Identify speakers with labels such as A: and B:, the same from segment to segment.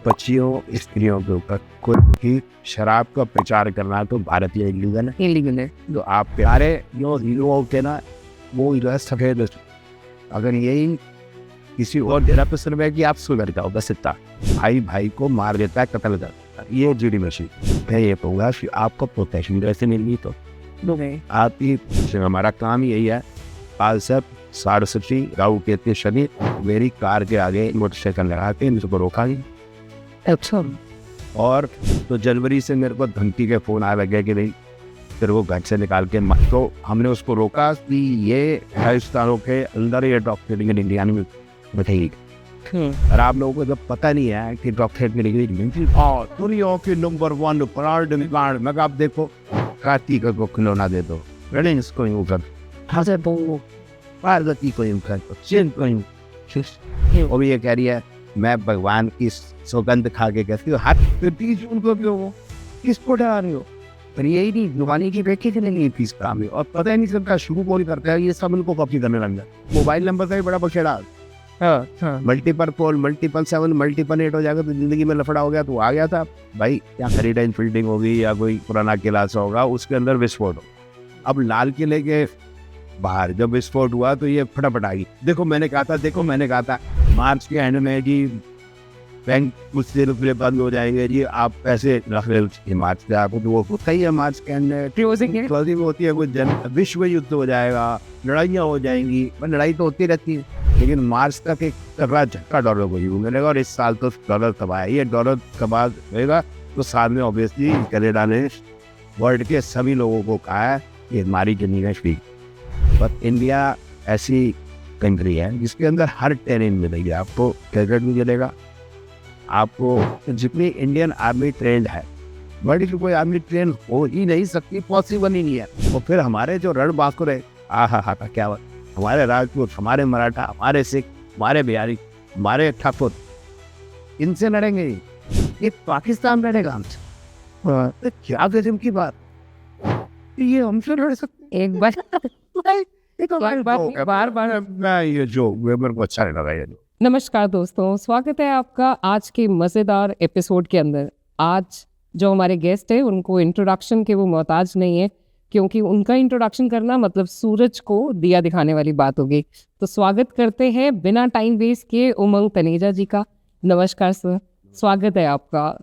A: बच्चियों स्त्रियों के ऊपर कोई भी शराब का प्रचार करना तो भारत में इलीगल है।
B: इलीगल है।
A: तो आप प्यारे जो हीरो होते ना वो जो है सफेद, अगर यही किसी और जरा पे सुन कि आप सुधर जाओ, बस इतना। भाई भाई को मार देता है, कत्ल करता है, ये जीडी मशीन। मैं ये कहूँगा कि आपको प्रोटेक्शन जैसे मिलनी तो आप ही, हमारा काम यही है। पाल साहब सारस्वती राव कहते शनि मेरी कार के आगे मोटरसाइकिल लगा के मुझको रोका ही।
B: अच्छा।
A: और तो जनवरी से मेरे को धमकी के फोन आ लगे कि नहीं फिर वो घर से निकाल के मत। तो हमने उसको रोका कि ये राजस्थानों के अंदर ये ड्रग ट्रेडिंग इंडिया में बताइए। और आप लोगों को जब पता नहीं है कि ड्रग ट्रेडिंग दुनिया के नंबर 1 ब्रांड में आप देखो कार्तिक को खिलौना दे दो, इसको यूँ कर पार्वती को यूँ कर, चिंत को यूँ। वो भी ये कह रही है मैं भगवान की सौगंध खा के कहती हूँ हाथ 30 जून को क्यों हो, किसको डरा रही हो। पर यही नहीं जुबानी की बेटी चलेंगे 30 काम में, और पता ही नहीं सबका शुरू कौन करता है, ये सब उनको कॉपी करने लग गया। मोबाइल नंबर का भी बड़ा बखेड़ा। मल्टीपल 4 मल्टीपल 7 मल्टीपल 8 हो जाएगा तो जिंदगी में लफड़ा हो गया। तो आ गया था भाई, क्या खरीदाइन फील्डिंग होगी या कोई पुराना किला सा होगा, उसके अंदर विस्फोट हो। अब लाल किले के बाहर जब विस्फोट हुआ तो ये फटाफट आ गई। देखो मैंने कहा था मार्च के एंड में जी बैंक कुछ देर के लिए बंद हो जाएंगे जी, आप पैसे रख ले मार्च से। आपको तो वो होता ही है, मार्च के एंड क्लोजिंग होती है, कुछ विश्व युद्ध हो जाएगा, लड़ाइयाँ हो जाएंगी। लड़ाई तो होती रहती है, लेकिन मार्च तक एक तगड़ा झटका डॉलर को ही मिलेगा। और इस साल तो डॉलर तबाह है, ये डॉलर तबाह रहेगा तो साल में ऑब्वियसली कनाडा ने वर्ल्ड के सभी लोगों को कहा है कि हमारी जमीन है फ्री। पर इंडिया ऐसी कंट्री है जिसके अंदर हर टेरेन मिलेगी, आपको क्रिकेट भी मिलेगा, आपको जितनी इंडियन आर्मी ट्रेंड है वर्ल्ड की कोई आर्मी ट्रेन हो ही नहीं सकती, पॉसिबल ही नहीं है। तो फिर हमारे जो रणबांकुर है, हा क्या बात, हमारे राजपूत, हमारे मराठा, हमारे सिख, हमारे बिहारी, हमारे ठाकुर, इनसे लड़ेंगे। ये पाकिस्तान लड़ेगा हमसे, क्या गजब की बात, ये हमसे लड़ सकते
B: एक बार
A: ये जो मेरे को अच्छा नहीं लगा ये।
B: नमस्कार दोस्तों, स्वागत है आपका आज के मज़ेदार एपिसोड के अंदर। आज जो हमारे गेस्ट है उनको इंट्रोडक्शन के वो मोहताज नहीं है, क्योंकि उनका इंट्रोडक्शन करना मतलब सूरज को दिया दिखाने वाली बात होगी। तो स्वागत करते हैं बिना टाइम वेस्ट किए उमंग तनेजा जी का। नमस्कार सर, स्वागत है आपका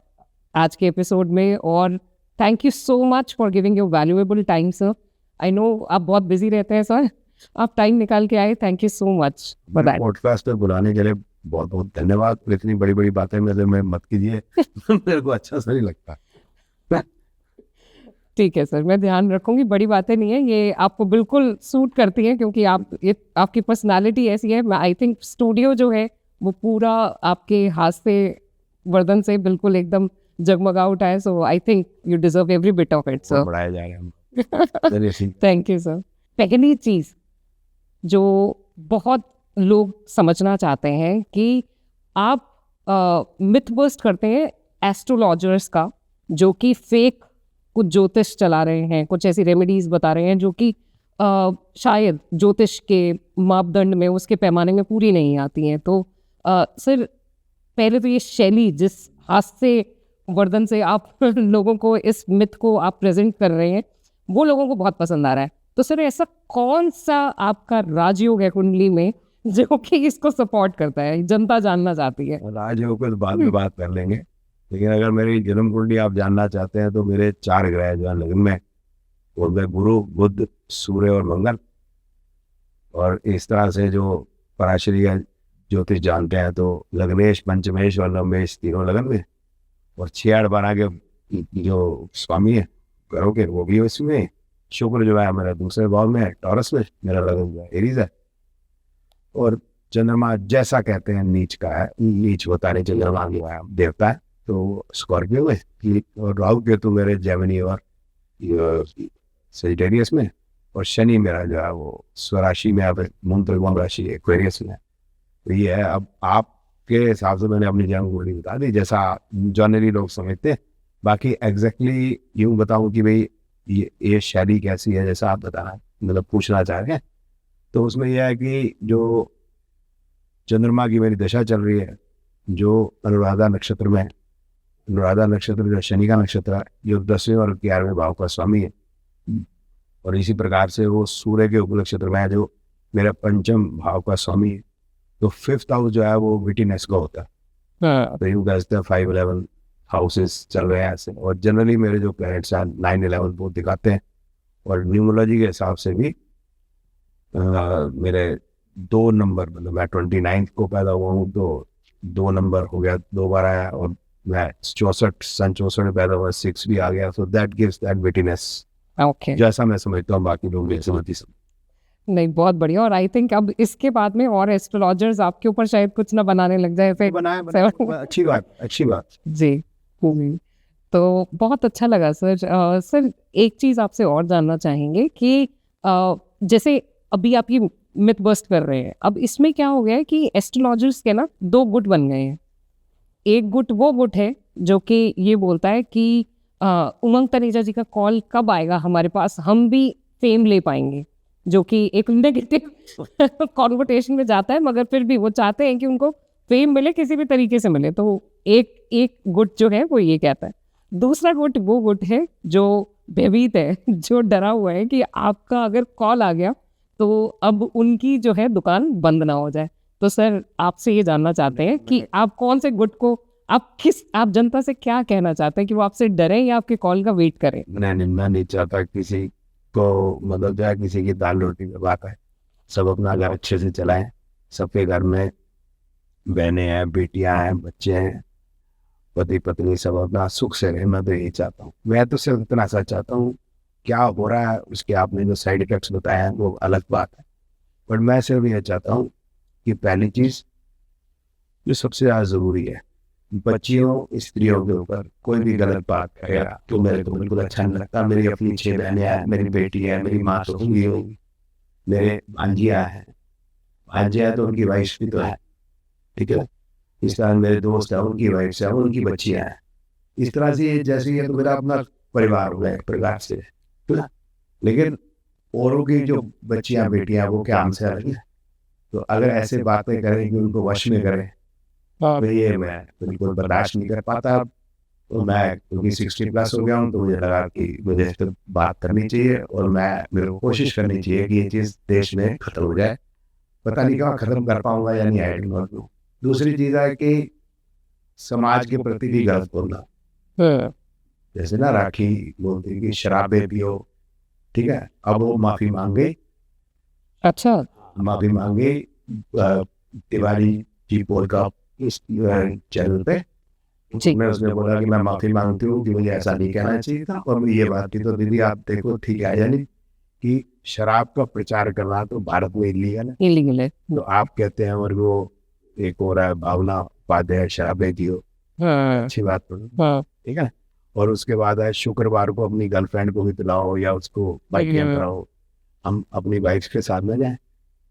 B: आज के एपिसोड में, और thank you so much for giving your valuable time sir. I know आप बहुत बिजी रहते हैं सर, आप टाइम निकाल के आए, thank you so much.
A: Podcast पर बुलाने के लिए बहुत बहुत धन्यवाद। इतनी बड़ी बड़ी बातें मेरे में मत कीजिए मेरे को अच्छा सा नहीं लगता।
B: ठीक है सर, मैं ध्यान रखूंगी, बड़ी बातें नहीं है, ये आपको बिल्कुल सूट करती हैं क्योंकि आपकी पर्सनालिटी ऐसी है। मैं आई थिंक स्टूडियो जो है वो पूरा आपके हाथ से वर्धन से बिल्कुल एकदम जगमगा उठा है। So I think you deserve every bit of it sir.
A: बढ़ाया जाएगा।
B: Thank you sir. पहली चीज़ जो बहुत लोग समझना चाहते हैं कि आप मिथ बस्ट करते हैं एस्ट्रोलॉजर्स का, जो कि फेक कुछ ज्योतिष चला रहे हैं, कुछ ऐसी रेमेडीज बता रहे हैं जो कि शायद ज्योतिष के मापदंड में, उसके पैमाने में पूरी नहीं आती हैं। तो सर पहले तो ये शैली जिस हास्य वर्धन से आप लोगों को इस मिथ को आप प्रेजेंट कर रहे हैं वो लोगों को बहुत पसंद आ रहा है। तो सर ऐसा कौन सा आपका राजयोग है कुंडली में जो कि इसको सपोर्ट करता है, जनता जानना चाहती है।
A: राजयोग को बाद में बात कर लेंगे, लेकिन अगर मेरी जन्म कुंडली आप जानना चाहते हैं तो मेरे 4 ग्रह जो है लग्न में, वो गुरु, बुध, सूर्य और मंगल। और इस तरह से जो पराशरी ज्योतिष जानते हैं तो लग्नेश, पंचमेश और नवमेश तीनों लगन में, और 6-8-12 के जो स्वामी है ग्रहों के वो भी इसमें। शुक्र जो है मेरा दूसरे भाव में है, टॉरस में, मेरा लगन जो है एरीज है। और चंद्रमा जैसा कहते हैं नीच का है, नीच होता नहीं, चंद्रमा देवता है तो स्कॉर्पियो है। और राहु केतु मेरे जेमिनी और सेजिटेरियस में, और शनि मेरा जो है वो स्वराशि में, मून त्रिकोण राशि एक्वेरियस में। तो ये है। अब आपके हिसाब से मैंने अपनी जन्म कुंडली बता दी जैसा जनरली लोग समझते हैं। बाकी एग्जैक्टली यूँ बताऊँ कि भाई ये शैली कैसी है जैसा आप बताना मतलब पूछना चाह रहे हैं, तो उसमें यह है कि जो चंद्रमा की मेरी दशा चल रही है जो अनुराधा नक्षत्र में है। अनुराधा नक्षत्र जो शनि का नक्षत्र है, जो 10वें और 11वें भाव का स्वामी है, और इसी प्रकार से वो सूर्य के उपनक्षत्र में है जो मेरा पंचम भाव का स्वामी है। तो 5th हाउस जो है वो विटीनेस का होता है। तो यूं कहते हैं 5-11 हाउसेस चल रहे हैं ऐसे, और जनरली मेरे जो प्लैनेट्स हैं 9-11 वो दिखाते हैं। और न्यूमरोलॉजी के हिसाब से भी मेरे 2 नंबर, मतलब मैं 29 को पैदा हुआ हूँ तो 2 नंबर हो गया, 2 बार आया, और मैं 64 में पैदा हुआ, 6 भी आ गया। So that gives that wittiness,
B: okay,
A: जैसा मैं समझता हूँ, बाकी लोग नहीं समझती।
B: नहीं बहुत बढ़िया। और आई थिंक अब इसके बाद में और एस्ट्रोलॉजर्स आपके ऊपर शायद कुछ ना बनाने लग जाए फिर।
A: अच्छी बात।
B: जी। तो बहुत अच्छा लगा सर। सर एक चीज़ आपसे और जानना चाहेंगे कि जैसे अभी आप ये मिथ बस्ट कर रहे हैं, अब इसमें क्या हो गया है कि एस्ट्रोलॉजर्स के ना 2 गुट बन गए हैं। एक गुट वो गुट है जो कि ये बोलता है कि उमंग तनेजा जी का कॉल कब आएगा हमारे पास, हम भी फेम ले पाएंगे, जो कि एक नेगेटिव कॉन्वर्टेशन में जाता है, मगर फिर भी वो चाहते हैं कि उनको फेम मिले, किसी भी तरीके से मिले। तो एक गुट जो है वो ये कहता है। दूसरा गुट वो गुट है जो भयभीत है, जो डरा हुआ है कि आपका अगर कॉल आ गया तो अब उनकी जो है दुकान बंद ना हो जाए। तो सर आपसे ये जानना चाहते हैं कि आप कौन से गुट को, आप जनता से क्या कहना चाहते हैं कि वो आपसे डरे या आपके कॉल का वेट करें?
A: मैं नहीं चाहता किसी को मतलब जो है किसी की दाल रोटी में बात है। सब अपना घर अच्छे से चलाएं, सबके घर में बहनें हैं, बेटियां हैं, बच्चे हैं, पति पत्नी सब अपना सुख से रहे। मैं तो यही चाहता हूँ। मैं तो सिर्फ इतना सा चाहता हूँ, क्या हो रहा है उसके आपने जो साइड इफेक्ट्स बताए हैं वो अलग बात है, पर मैं सिर्फ यह चाहता हूँ कि पहली चीज जो सबसे ज़्यादा ज़रूरी है, बच्चियों स्त्रियों के ऊपर कोई भी गलत बात करेगा तो मेरे को बिल्कुल अच्छा नहीं लगता। मेरी अपनी 6 बहनें हैं, मेरी बेटी है, मेरी माँ तो होंगी, मेरे भांजिया है, भांजिया तो उनकी वाइफ भी तो है, ठीक है। इस तरह मेरे दोस्त हैं, उनकी वाइफ है, उनकी बच्चियाँ हैं। इस तरह से जैसे ये तो मेरा अपना परिवार हो गया, परिवार से, लेकिन औरों की जो बच्चियाँ बेटियाँ वो क्या हमसे अलग है? तो अगर ऐसे बातें करें कि उनको वश में करें तो ये मैं बिल्कुल बर्दाश्त नहीं कर पाता। तो मैं क्योंकि 60+ हो गया हूँ तो मुझे लगा कि मुझे इस पर बात करनी चाहिए, और मेरे को कोशिश करनी चाहिए कि ये चीज़ देश में खत्म हो जाए। पता नहीं कहाँ खत्म कर पाऊंगा या नहीं, आई डोंट नो। दूसरी चीज़ है कि समाज के प्रति भी गलत बोलना, जैसे ना राखी बोलती कि शराबे पियो, ठीक है, अब वो माफी मांगे,
B: अच्छा
A: माफी मांगे तिवारी जी पॉडकास्ट इस चैनल पे। मैं उसने बोला कि मैं माफी मांगती हूँ कि मुझे ऐसा नहीं कहना चाहिए था, और ये बात की तो दीदी आप देखो ठीक है, यानी कि शराब का प्रचार करना तो भारत में इलीगल है। तो आप कहते हैं, और वो एक हो रहा है भावना उपाध्याय शराबे पियो, अच्छी बात तो ठीक है। और उसके बाद है शुक्रवार को अपनी गर्लफ्रेंड को भी पिलाओ या उसको बाइकिंग कराओ, हम अपनी वाइफ के साथ में जाएं।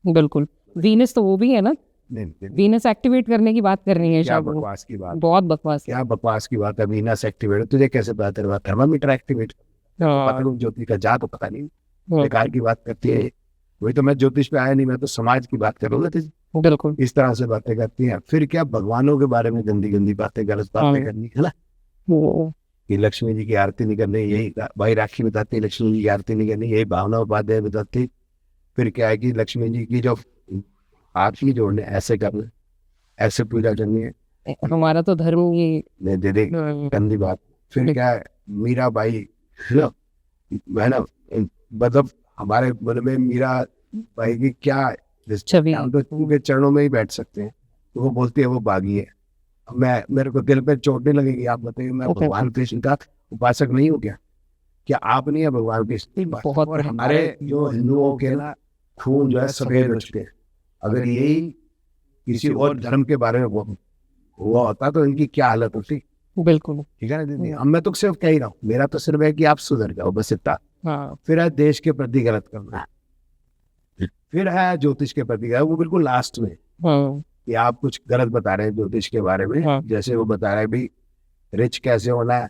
B: बिल्कुल। वीनस तो वो भी है ना, वीनस एक्टिवेट करने की बात कर रही है।
A: क्या बकवास की बात,
B: बहुत बकवास,
A: क्या बकवास की बात है। वीनस एक्टिवेट तुझे कैसे पता है? थर्मामीटर एक्टिवेट, ज्योतिष का जा तो पता नहीं, बेकार की बात करती है। वही तो, मैं ज्योतिष पे आया नहीं, मैं तो समाज की बात करूंगा।
B: बिल्कुल
A: इस तरह से बातें करती हैं। फिर क्या भगवानों के बारे में गंदी गंदी बातें, गलत बातें करनी है ना, कि लक्ष्मी जी की आरती नहीं करनी, यही भाई राखी बताती, लक्ष्मी जी की आरती नहीं करनी, यही भावना उपाध्याय बताती। फिर क्या है कि लक्ष्मी जी की जो आरती जोड़ने ऐसे करना, ऐसे पूजा करनी है,
B: हमारा तो धर्म ये
A: दे गंदी बात। फिर क्या है, मीरा बाई है ना, मतलब हमारे मन में मीरा बाई की क्या छवि, हम तो उनके चरणों में ही बैठ सकते हैं। तो वो बोलती है वो बागी है। मेरे को दिल पे चोट नहीं लगेगी। आप बताइए, मैं भगवान कृष्ण का उपासक नहीं हूँ क्या आप नहीं है भगवान कृष्ण? और हमारे जो हिंदुओं के ना खून जो है सफेद हो चुके हैं। अगर यही किसी और धर्म के बारे में हुआ होता तो इनकी क्या हालत होती? बिल्कुल ठीक है ना दीदी। अब मैं तो सिर्फ कह ही रहा हूँ, मेरा तो सिर्फ है कि आप सुधर जाओ, बस इतना। फिर है देश के प्रति गलत करना, फिर है ज्योतिष के प्रति, वो बिल्कुल लास्ट में कि आप कुछ गलत बता रहे हैं ज्योतिष के बारे में। जैसे वो बता रहे हैं भी रिच कैसे होना है,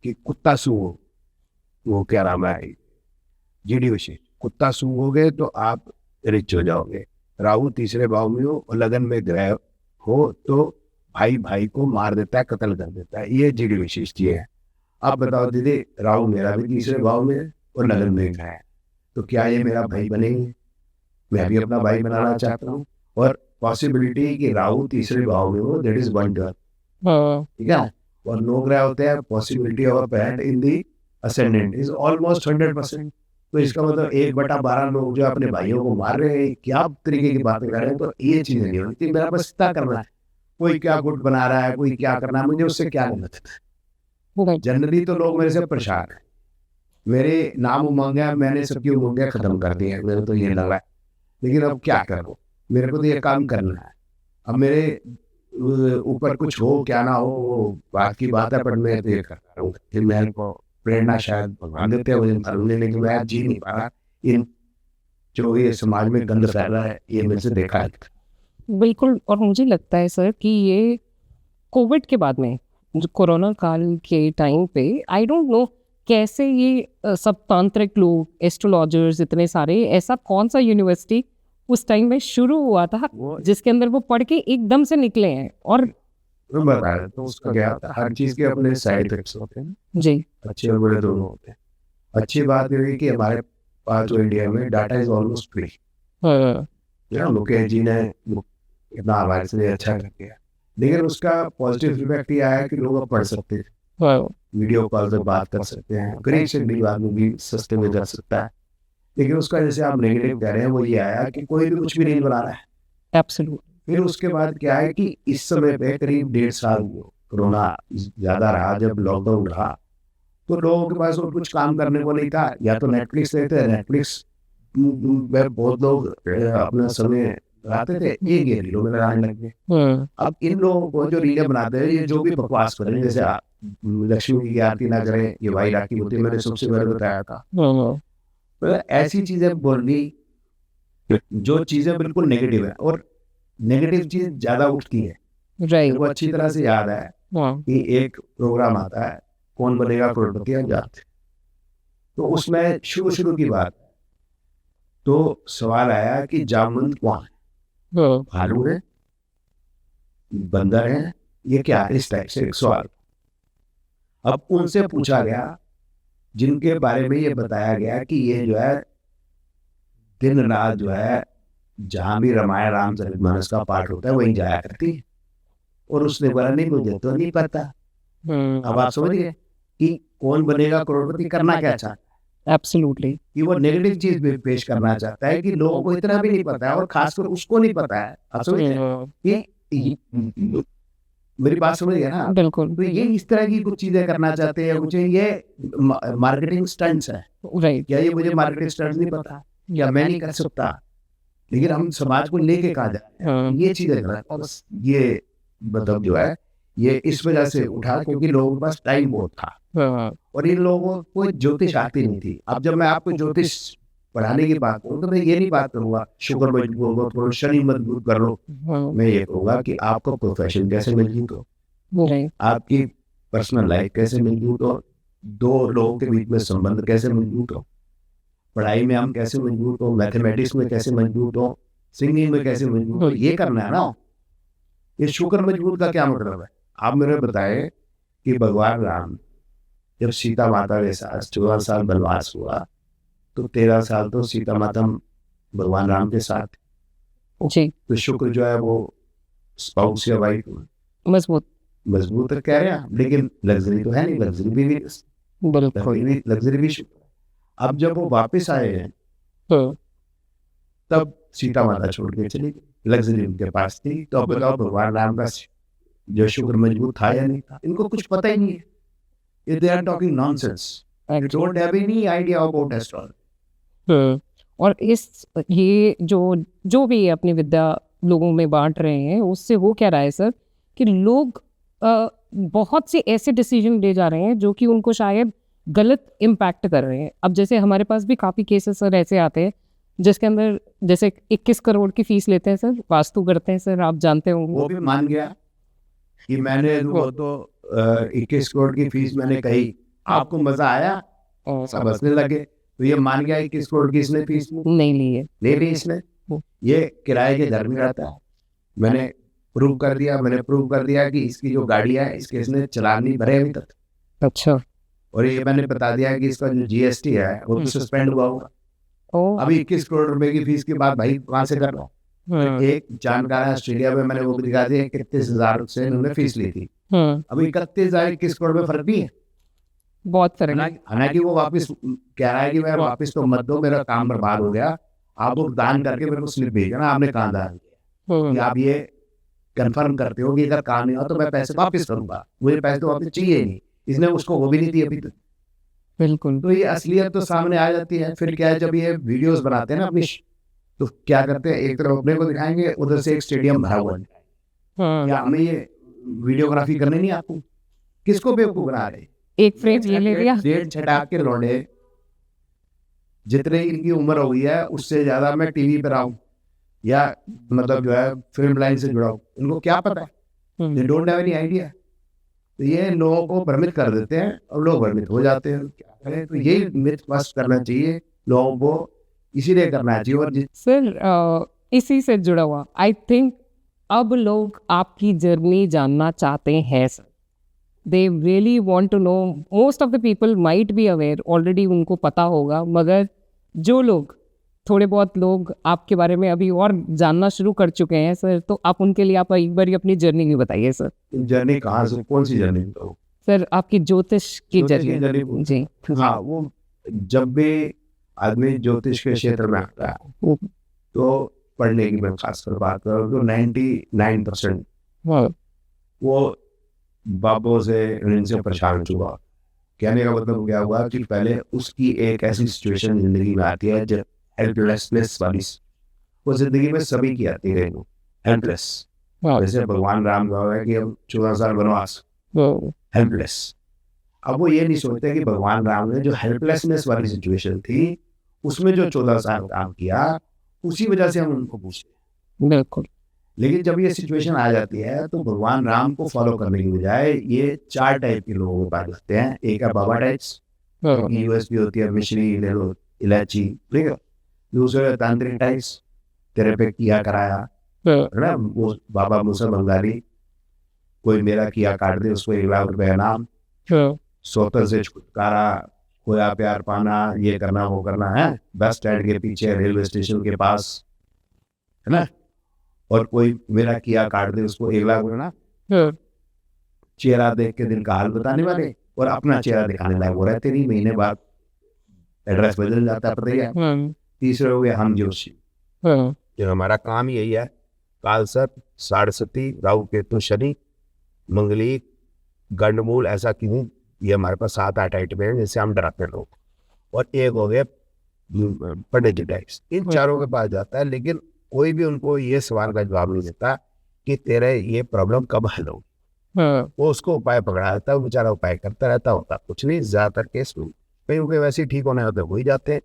A: कि कुत्ता सूंघो, वो क्या नाम है, जीडी विशेष, कुत्ता सूंघोगे तो आप रिच हो जाओगे। राहु तीसरे भाव में हो और लगन में ग्रह हो तो भाई भाई को मार देता है, कत्ल कर देता है। ये जड़ी विशिष्ट है। अब बताओ दीदी, राहु मेरा भी तीसरे भाव में और लगन में है, तो क्या ये मेरा भाई बनेंगे? मैं भी अपना भाई बनाना चाहता हूँ। और पॉसिबिलिटी कि राहु तीसरे भाव में हो, दैट इज 1/3, ठीक है। और 9 ग्रह होते हैं, possibility of planet in the ascendant is almost 100%। तो इसका मतलब 1/12 लोग जो अपने भाइयों को मार रहे हैं, क्या तरीके की बातें कर रहे हैं। तो ये चीजें नहीं होती। मेरा बस इतना करना है, कोई क्या गुट बना रहा है, कोई क्या करना है, मुझे उससे क्या मतलब। जनरली तो लोग मेरे से परेशान है, मेरे नाम उमंग है, मैंने सबकी उमंगें खत्म कर दी है, मेरे तो ये लगा है। लेकिन अब क्या करूं, मेरे को तो ये काम करना है। अब मेरे ऊपर कुछ हो क्या ना हो वो बात की बात है, पर मैं तो ये करता रहूंगा। फिर मेरे को प्रेरणा शायद भगवान देते हैं मुझे मालूम नहीं, लेकिन मैं जी नहीं पा रहा इन जो ये समाज में गंद फैल रहा है, ये मेरे से देखा है।
B: बिल्कुल। और मुझे लगता है सर कि ये कोविड के बाद में, जो कोरोना काल के टाइम पे, आई डोंट नो कैसे ये सब तांत्रिक लोग, एस्ट्रोलॉजर्स, इतने सारे, ऐसा कौन सा यूनिवर्सिटी उस टाइम में शुरू हुआ था जिसके अंदर वो पढ़ के एकदम से निकले हैं। और
A: मैं बता रहा तो उसका क्या होता है, हर चीज के अपने साइड इफेक्ट्स होते हैं
B: जी,
A: अच्छे और बुरे दोनों होते हैं। अच्छी बात ये है कि हमारे पास जो इंडिया में data is almost free. Mukesh ji ने इतना हमारे से अच्छा कर दिया, लेकिन उसका पॉजिटिव इफेक्ट ये आया कि लोग अब पढ़ सकते हैं, वीडियो कॉल से बात कर सकते हैं, गरीब से गरीब आदमी भी सस्ते में कर सकता है। लेकिन उसका जैसे आप नेगेटिव कह रहे हैं वो ये आया कि कोई भी कुछ भी नहीं बना रहा है।
B: एब्सोल्यूट।
A: फिर उसके बाद क्या है कि इस समय पे करीब 1.5 साल कोरोना ज्यादा रहा, जब लॉकडाउन रहा तो लोगों के पास और कुछ काम करने को नहीं था, या तो नेटफ्लिक्स देखते थे, नेटफ्लिक्स में बहुत लोग अपना समय लगाते थे, ये रीलों में लगाने लग गए। अब इन लोगों को जो रीलें बनाते हैं, ये जो भी बकवास करें, जैसे लक्ष्मी की आरती ना करें, ये वाई राखी होती है, मैंने सबसे पहले बताया था। तो ऐसी चीजें बोलनी जो चीजें बिल्कुल नेगेटिव है, और नेगेटिव चीज ज्यादा उठती है।
B: राइट।
A: वो अच्छी तरह से याद है कि एक प्रोग्राम आता है, कौन बनेगा करोड़पति, हम जाते, तो उसमें शुरू की बात, तो सवाल आया कि जामवंत कौन है, भालू है, बंदर है, ये क्या है, इस टाइप से एक सवाल। अब उनसे पूछा गया जिनके बारे में ये बताया गया कि ये जो है दिन रात जो है जहां भी रामायण रामचरितमानस का पाठ होता है वहीं जाया करती है, और उसने बोला नहीं मुझे तो नहीं पता। अब आप समझिए कि कौन बनेगा करोड़पति करना क्या चाहता है।
B: एब्सोल्युटली।
A: कि वो नेगेटिव चीज भी पेश करना चाहता है कि लोगों को इतना भी नहीं पता है, और खासकर उसको नहीं पता है। आप समझिए कि मेरी बात समझिए ना।
B: बिल्कुल।
A: तो ये इस तरह की कुछ चीजें करना चाहते हैं, मुझे ये मार्केटिंग स्टंट्स है।
B: राइट।
A: क्या ये मुझे मार्केटिंग स्टंट्स नहीं पता, या मैं नहीं कर सकता, लेकिन हम समाज को लेके कहा जाए ये चीजें गलत। बस ये मतलब जो है ये इस वजह से उठा क्योंकि लोगों के पास टाइम बहुत था, और इन लोगों को ज्योतिष आती नहीं थी। अब जब मैं आपको ज्योतिष पढ़ाने की बात करूँ तो मैं ये नहीं बात करूंगा शुक्र मजबूत करो, शनि मजबूत कर लो। मैं ये कहूंगा कि आपको प्रोफेशन कैसे मजबूत हो, आपकी पर्सनल लाइफ कैसे मजबूत हो, दो लोगों के बीच में संबंध कैसे मजबूत हो, पढ़ाई में हम कैसे मजबूत हो, मैथमेटिक्स में कैसे मजबूत हो, सिंगिंग में कैसे मजबूत हो, ये करना है ना। ये शुक्र मजबूत का क्या मतलब है? आप मेरे बताए कि भगवान राम जब सीता माता के साथ 14 साल वनवास हुआ तो 13 साल तो सीता माता भगवान राम के साथ
B: जी।
A: तो शुक्र जो है वो स्पाउस या वाइफ मजबूत तो कह रहे हैं, लेकिन लग्जरी तो है नहीं, लग्जरी भी लग्जरी भी शुक्र। अब जब वो वापस आए हैं तब सीता माता छोड़ के चली गई, लग्जरी उनके पास थी। तो अब बताओ भगवान राम का जो शुक्र मजबूत था या नहीं था, इनको कुछ पता ही नहीं है। They are talking nonsense. I don't have any idea about astrology.
B: और इस ये जो भी अपनी विद्या लोगों में बांट रहे हैं, उससे हो क्या रहा है सर कि लोग बहुत से ऐसे डिसीजन ले जा रहे हैं जो कि उनको शायद गलत इम्पैक्ट कर रहे हैं। अब जैसे हमारे पास भी काफ़ी केसेस सर ऐसे आते हैं जिसके अंदर जैसे 21 करोड़ की फीस लेते हैं सर, वास्तु करते हैं सर, आप जानते होंगे।
A: वो भी मान गया कि मैंने वो तो 21 करोड़ की फीस मैंने कही, आपको मजा आया, सब हंसने लगे, तो ये मान गया 21 करोड़ की इसने फीस नहीं ली है, ले ली इसने। ये किराए के घर में रहता है, मैंने प्रूव कर दिया, मैंने प्रूव कर दिया कि इसकी जो गाड़ी है इसके इसने चालान नहीं भरे अभी तक,
B: अच्छा।
A: और ये मैंने बता दिया कि इसका जो जीएसटी है वो भी सस्पेंड हुआ होगा।
B: ओ।
A: अभी 21 करोड़ रुपए की फीस की बात भाई कहाँ से कर रहा हूँ। एक जानकार है ऑस्ट्रेलिया में, मैंने वो भी दिखा दिया 31,000 से इन्होंने फीस ली थी। अभी 31,000 21 करोड़ में फर्क भी है।
B: बहुत फर्क है।
A: हालांकि वो वापस कह रहा है कि मैं वापस तो मत दो, मेरा काम बर्बाद हो गया, आप वो दान करके मेरे को स्लिप भेजना, आपने कहाँ दान किया, कि आप ये कंफर्म करते हो कि अगर काम नहीं हुआ तो मैं पैसे वापस करूंगा, मुझे पैसे तो वापस चाहिए नहीं। इसने उसको वो भी नहीं दी अभी तक।
B: बिल्कुल।
A: तो ये असलियत तो सामने आ जाती है। फिर क्या है, जब ये वीडियोस बनाते हैं ना अपनी, तो क्या करते हैं, एक तरफ अपने को दिखाएंगे, उधर से एक स्टेडियम भरा हुआ है, क्या हमें ये वीडियोग्राफी करनी नहीं आपको, किसको बेवकूफ बना रहे।
B: एक फ्रेम ये ले लिया,
A: डेढ़ छटा के लौंडे, जितने इनकी उम्र हो गई है उससे ज्यादा मैं टीवी पर आऊं या मतलब जो है फिल्म लाइन से जुड़ा हूं, इनको क्या पता है, दे डोंट हैव एनी आइडिया। तो ये लोगों को भ्रमित कर देते हैं और लोग भ्रमित हो जाते हैं। क्या करें, तो यही मिथ बस्ट करना चाहिए लोगों को, इसीलिए करना चाहिए। और
B: सर इसी से जुड़ा हुआ आई थिंक अब लोग आपकी जर्नी जानना चाहते हैं sir. They really want to know, most of the people might be aware, already उनको पता होगा, मगर जो लोग थोड़े बहुत लोग आपके बारे में अभी और जानना शुरू कर चुके हैं सर, तो आप उनके लिए आप एक बार अपनी जर्नी भी बताइए सर।
A: जर्नी कहाँ से, कौन सी जर्नी बताऊं
B: सर? आपकी ज्योतिष की जर्नी जी।
A: हाँ, वो जब भी आदमी ज्योतिष के क्षेत्र में आता है तो पढ़ने की मैं खासकर बात करूँ तो 99% वो बाबों से इनसे परेशान चुका। कहने का मतलब क्या हुआ कि पहले उसकी एक ऐसी सिचुएशन जिंदगी में आती है जब हेल्पलेसनेस वाली, वो जिंदगी में सभी की आती है हेल्पलेस। जैसे भगवान राम का है कि अब 14 साल वनवास, हेल्पलेस। अब वो ये नहीं सोचते कि भगवान राम ने जो हेल्पलेसनेस वाली सिचुएशन थी उसमें जो 14 साल काम किया उसी वजह से हम उनको पूछते।
B: बिल्कुल।
A: लेकिन जब ये सिचुएशन आ जाती है तो भगवान राम को फॉलो करने की बजाय ये 4 टाइप के लोगों को पाए जाते हैं। एक है बाबा टाइप्स, यूएसपी होती है मिश्री इलायची, ठीक है। दूसरे तांत्रिक टाइप्स, तेरे पे किया कराया है ना, वो बाबा मूसा बंगाली, कोई मेरा किया काट दे उसको 1 लाख रुपए इनाम, सोतल से छुटकारा, खोया प्यार पाना, ये करना वो करना है, बस स्टैंड के पीछे रेलवे स्टेशन के पास, है ना। और कोई मेरा किया काट दे उसको 1 लाख रुपए ना, चेहरा देख के दिल का हाल बताने वाले और अपना चेहरा दिखाने लायक वो रहते नहीं, महीने बाद एड्रेस बदल जाता है, पता ही है। तीसरे हो गए हम जोशी, जो हमारा काम यही है, काल सर्प, साढ़सती, राहु केतु शनि, मंगली, गंडमूल, ऐसा क्यों, ये हमारे पास 7-8 आइटम है जिससे हम डराते हैं लोग। और एक हो गया पंडित टाइप्स, इन चारों के पास जाता है, लेकिन कोई भी उनको ये सवाल का जवाब नहीं देता कि तेरे ये प्रॉब्लम कब हल होगी। वो उसको उपाय पकड़ा रहता है, बेचारा उपाय करता रहता, होता कुछ नहीं। ज्यादातर केस में कहीं उनके वैसे ही ठीक होने होते हो ही जाते हैं।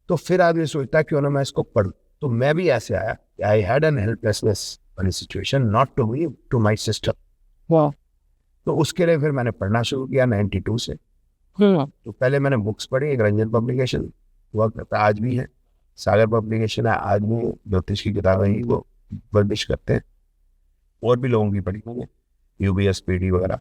A: तो फिर आदमी सोचता है क्यों ना मैं इसको पढ़ूं। तो मैं भी ऐसे आया, आई हैड एन हेल्पलेसनेस वाली situation, not to me, to my sister. तो उसके लिए फिर मैंने पढ़ना शुरू किया 92 से। तो पहले मैंने बुक्स पढ़ी, एक रंजन पब्लिकेशन हुआ करता, आज भी है, सागर पब्लिकेशन है, आज भी ज्योतिष की किताबें ही वो पब्लिश करते हैं, और भी लोगों की पढ़ी होंगे, UBSPD वगैरह।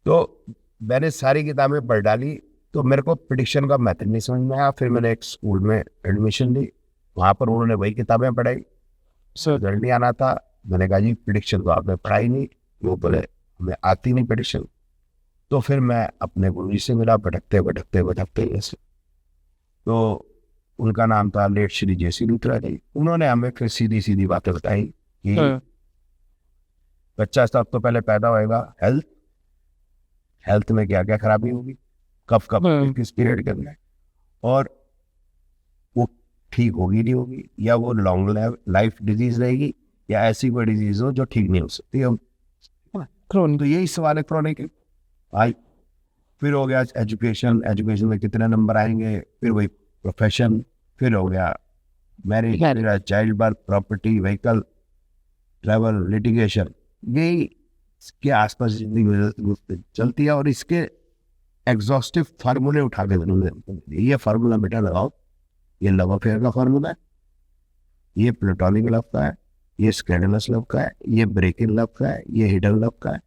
A: तो मैंने सारी किताबें पढ़ डाली, तो मेरे को प्रेडिक्शन का मेथड नहीं समझ में आया। फिर मैंने एक स्कूल में एडमिशन ली, वहाँ पर उन्होंने वही किताबें पढ़ाई, रिजल्ट नहीं आना था। मैंने कहा जी प्रेडिक्शन तो आपने पढ़ाई नहीं, वो बोले हमें आती नहीं प्रेडिक्शन। तो फिर मैं अपने गुरु जी से मिला, भटकते भटकते भटकते ऐसे, तो उनका नाम था लेट श्री JC लूथरा जी। उन्होंने हमें फिर सीधी सीधी बातें बताई कि बच्चा सब तो पहले पैदा होएगा, हेल्थ में क्या क्या खराबी होगी, कब कब किस पीरियड के अंदर, और वो ठीक होगी नहीं होगी, या वो लॉन्ग लाइफ डिजीज रहेगी, या ऐसी कोई डिजीज हो जो ठीक नहीं हो सकती। हम तो यही सवाल है क्रोनिक। आई फिर हो गया एजुकेशन, एजुकेशन में कितने नंबर आएंगे, फिर वही प्रोफेशन, फिर हो गया मैरिज, फिर child birth, property, vehicle, travel, litigation, यही के आसपास जिंदगी चलती है। और इसके एग्जॉस्टिव फार्मूले उठा के ये फार्मूला बेटा लगाओ, ये लव अफेयर का फार्मूला है, ये प्लेटोनिक लव का है, ये स्कैंडलस लव का है, ये ब्रेकिंग लव का है, ये हिडन लव का है,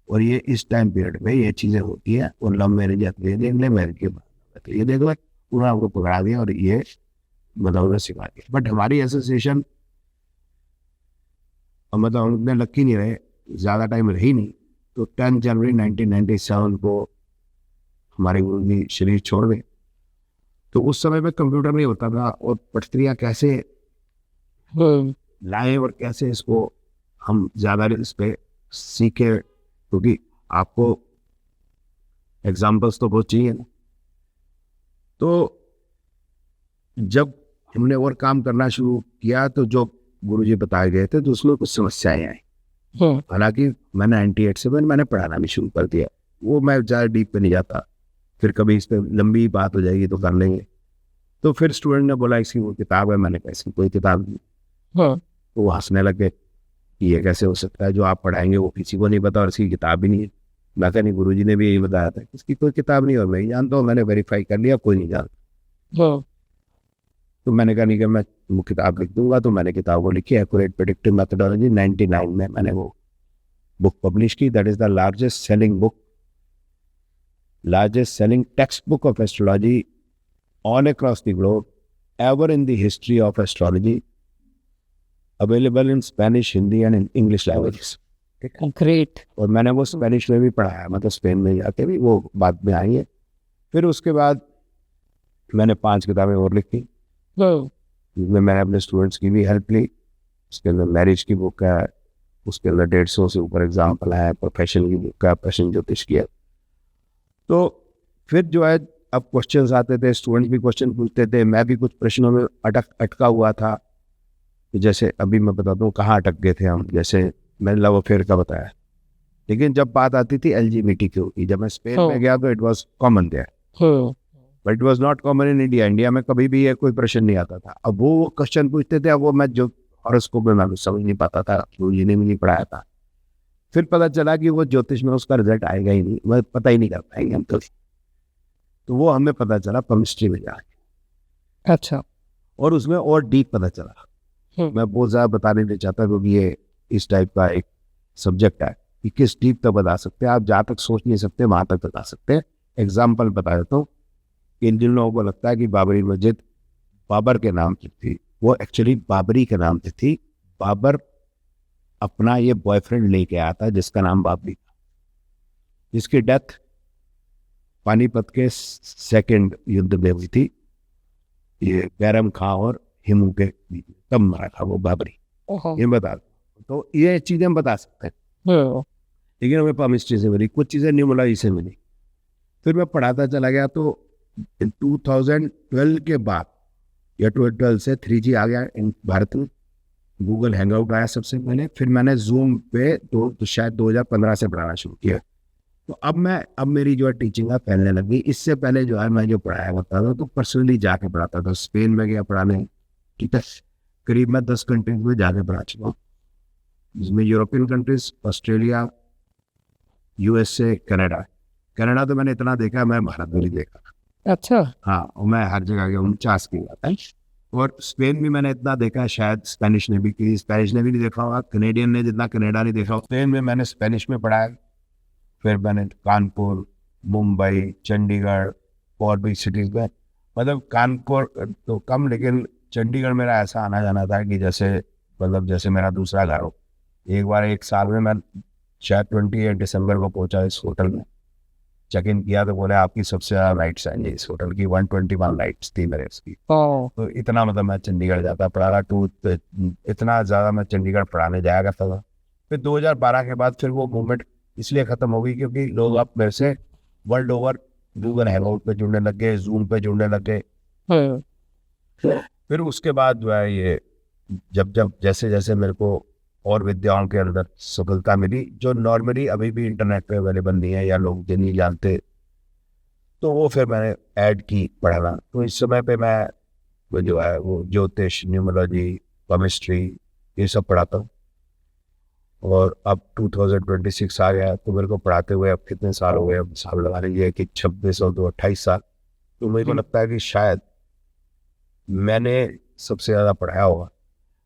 A: और ये इस टाइम पीरियड में ये चीज़ें होती है, और लव मैरिज आती है, देख ले मैरिज के बाद तो ये देख लो, पूरा आपको पकड़ा दिया और ये मतलब सिखा दिया। बट हमारी एसोसिएशन मतलब हम उतने लकी नहीं रहे, ज़्यादा टाइम रही नहीं, तो 10 जनवरी 1997 को हमारे गुरु जी शरीर छोड़ गए। तो उस समय में कंप्यूटर नहीं होता था, और पटरियाँ कैसे लाए और कैसे इसको हम ज़्यादा इस पे सीखे, क्योंकि आपको एग्जाम्पल्स तो बहुत चाहिए ना। तो जब हमने और काम करना शुरू किया तो जो गुरुजी बताए गए थे तो उसमें कुछ समस्याएं आई। हालांकि मैंने 98 से मैंने पढ़ाना भी शुरू कर दिया, वो मैं ज़्यादा डीप पे नहीं जाता, फिर कभी इस पर लंबी बात हो जाएगी तो कर लेंगे। तो फिर स्टूडेंट ने बोला इसकी वो किताब है, मैंने कहा इसकी कोई किताब नहीं। तो वो हंसने लगे कि ये कैसे हो सकता है, जो आप पढ़ाएंगे वो किसी को नहीं पता और इसकी किताब भी नहीं है। मैं कहा नहीं, गुरुजी ने भी यही बताया था इसकी कोई किताब नहीं, और मैं ही जानता हूँ, मैंने वेरीफाई कर लिया, कोई नहीं जानता। तो मैंने कहा नहीं कि मैं वो किताब लिख दूंगा, तो मैंने किताब को लिखी, एक्यूरेट प्रेडिक्टिव मेथोडोलॉजी। 99 में मैंने वो बुक पब्लिश की। That is the largest selling text book of astrology all across the globe ever in the history of astrology, available in Spanish, Hindi and in English languages.
B: Great.
A: और मैंने वो Spanish में भी पढ़ाया, मतलब स्पेन में जाके भी, वो बाद में आई है। फिर उसके बाद मैंने 5 किताबें और लिखी, जिसमें मैंने अपने स्टूडेंट्स की भी हेल्प ली। उसके अंदर मैरिज की बुक है, उसके अंदर 150 से ऊपर एग्जाम्पल है, प्रोफेशन की बुक है, प्रश्न ज्योतिष की है। तो फिर जो है अब क्वेश्चंस आते थे, स्टूडेंट्स भी क्वेश्चन पूछते थे, मैं भी कुछ प्रश्नों में अटका हुआ था। जैसे अभी मैं बताता हूँ कहाँ अटक गए थे हम। जैसे मैंने लव अफेयर का बताया, लेकिन जब बात आती थी LGBTQ की, जब मैं स्पेन में गया तो it was common there, but it was not common in India. India में कभी भी ये कोई प्रश्न नहीं आता था। अब वो क्वेश्चन पूछते थे, अब वो मैं जो हॉरोस्कोप में मैं समझ नहीं पाता था, गुरुजी ने भी नहीं पढ़ाया था। फिर पता चला कि वो ज्योतिष में उसका रिजल्ट आएगा ही नहीं, वह पता ही नहीं कर पाएंगे हम कभी। तो वो हमें पता चला केमिस्ट्री में जाके।
B: अच्छा।
A: और उसमें और डीप पता चला। मैं बहुत ज़्यादा बताने नहीं चाहता, क्योंकि ये इस टाइप का एक सब्जेक्ट है कि किस डीप तक बता सकते हैं आप, जहाँ तक सोच नहीं सकते वहाँ तक बता सकते हैं। एग्जाम्पल बता देता हूँ। इन जिन लोगों को लगता है कि बाबरी मस्जिद बाबर के नाम की थी, वो एक्चुअली बाबरी के नाम से थी। बाबर अपना ये बॉयफ्रेंड लेके आया था जिसका नाम बाबरी था, जिसकी डेथ पानीपत के सेकंड युद्ध में हुई थी, ये बैरम खां और हिमू के बीच में, तब मरा था वो बाबरी। ये बता दो, तो ये चीज़ें हम बता सकते हैं। लेकिन हमें केमिस्ट्री से मिली, कुछ चीज़ें न्यूमरोलॉजी से मिली। फिर मैं पढ़ाता चला गया, तो 2012 के बाद या 2012 से 3G आ गया इन भारत में। गूगल हैंगआउट आया सबसे पहले, फिर मैंने जूम पे तो शायद 2015 से पढ़ाना शुरू किया। तो अब मेरी जो है टीचिंग है फैलने लगी। इससे पहले जो है मैं जो पढ़ाया करता था तो पर्सनली जाके पढ़ाता था। स्पेन में गया पढ़ाने, ठीक है, करीब मैं 10 कंट्रीज में जाके पढ़ा चुका हूँ, जिसमें European countries, Australia, USA, Canada तो मैंने इतना देखा, मैं भारत में नहीं देखा।
B: अच्छा।
A: हाँ, और मैं हर जगह गया, 49 की बात है। और स्पेन भी मैंने इतना देखा, शायद स्पेनिश ने भी नहीं देखा होगा, कैनेडियन ने जितना कनाडा नहीं देखा। स्पेन में मैंने स्पेनिश में पढ़ाया, फिर मैंने कानपुर, मुंबई, चंडीगढ़ और भी सिटीज में, मतलब कानपुर तो कम, लेकिन चंडीगढ़ मेरा ऐसा आना जाना था कि जैसे मेरा दूसरा घर हो। एक बार एक साल में मैं शायद 28 दिसंबर को पहुंचा इस होटल में, चेक इन किया तो बोले आपकी सबसे ज़्यादा नाइट्स आएंगी इस होटल की, 121 नाइट्स थी मेरे उसकी। तो इतना मतलब मैं चंडीगढ़ जाता पढ़ा इतना ज़्यादा मैं चंडीगढ़ पढ़ाने जाया करता था। फिर 2012 के बाद फिर वो मूवमेंट इसलिए ख़त्म हो गई क्योंकि लोग अब मेरे से वर्ल्ड ओवर गूगल हैंगआउट पे जुड़ने लग गए, जूम पे जुड़ने लग गए। फिर उसके बाद जो है ये जब जैसे मेरे को और विद्याओं के अंदर सफलता मिली, जो नॉर्मली अभी भी इंटरनेट पे अवेलेबल नहीं है या लोग नहीं जानते, तो वो फिर मैंने ऐड की पढ़ाना। तो इस समय पे मैं वो जो है वो ज्योतिष, न्यूमरोलॉजी, केमिस्ट्री ये सब पढ़ाता हूँ। और अब 2026 आ गया, तो मेरे को पढ़ाते हुए अब कितने साल हो गए, अब साल लगा लीजिए कि 26 और 2 28 साल। तो मेरे को लगता है कि शायद मैंने सबसे ज़्यादा पढ़ाया होगा।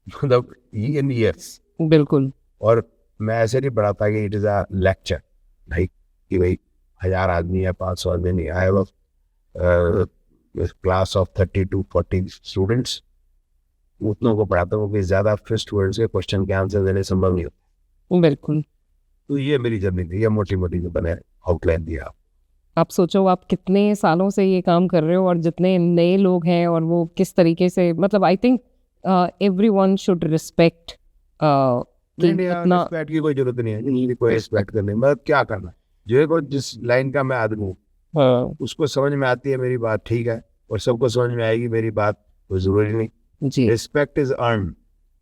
A: मतलब इन ईयर्स।
B: बिल्कुल।
A: और मैं ऐसे नहीं पढ़ाता कि इट इज़ अ लेक्चर, भाई कि भाई 1000 आदमी या 500 आदमी नहीं, I have class of 30 to 40 students, उतनों को पढ़ाता हूँ कि ज़्यादा फर्स्ट वर्ड से क्वेश्चन के आंसर देने संभव नहीं होता।
B: बिल्कुल।
A: तो ये मेरी जर्नी थी, ये मोटी मोटी जो बने आउटलाइन दिया।
B: आप सोचो आप कितने सालों से ये काम कर रहे हो और जितने नए लोग हैं और वो किस तरीके से, मतलब I think everyone should respect कि कितना।
A: रिस्पेक्ट की कोई जरूरत नहीं है, नहीं कोई रिस्पेक्ट करने, मतलब क्या करना, जो को जिस लाइन का मैं आदमी हूँ
B: हाँ
A: उसको समझ में आती है मेरी बात, ठीक है, और सबको समझ में आएगी मेरी बात, कोई जरूरी नहीं।
B: जी
A: respect is earn,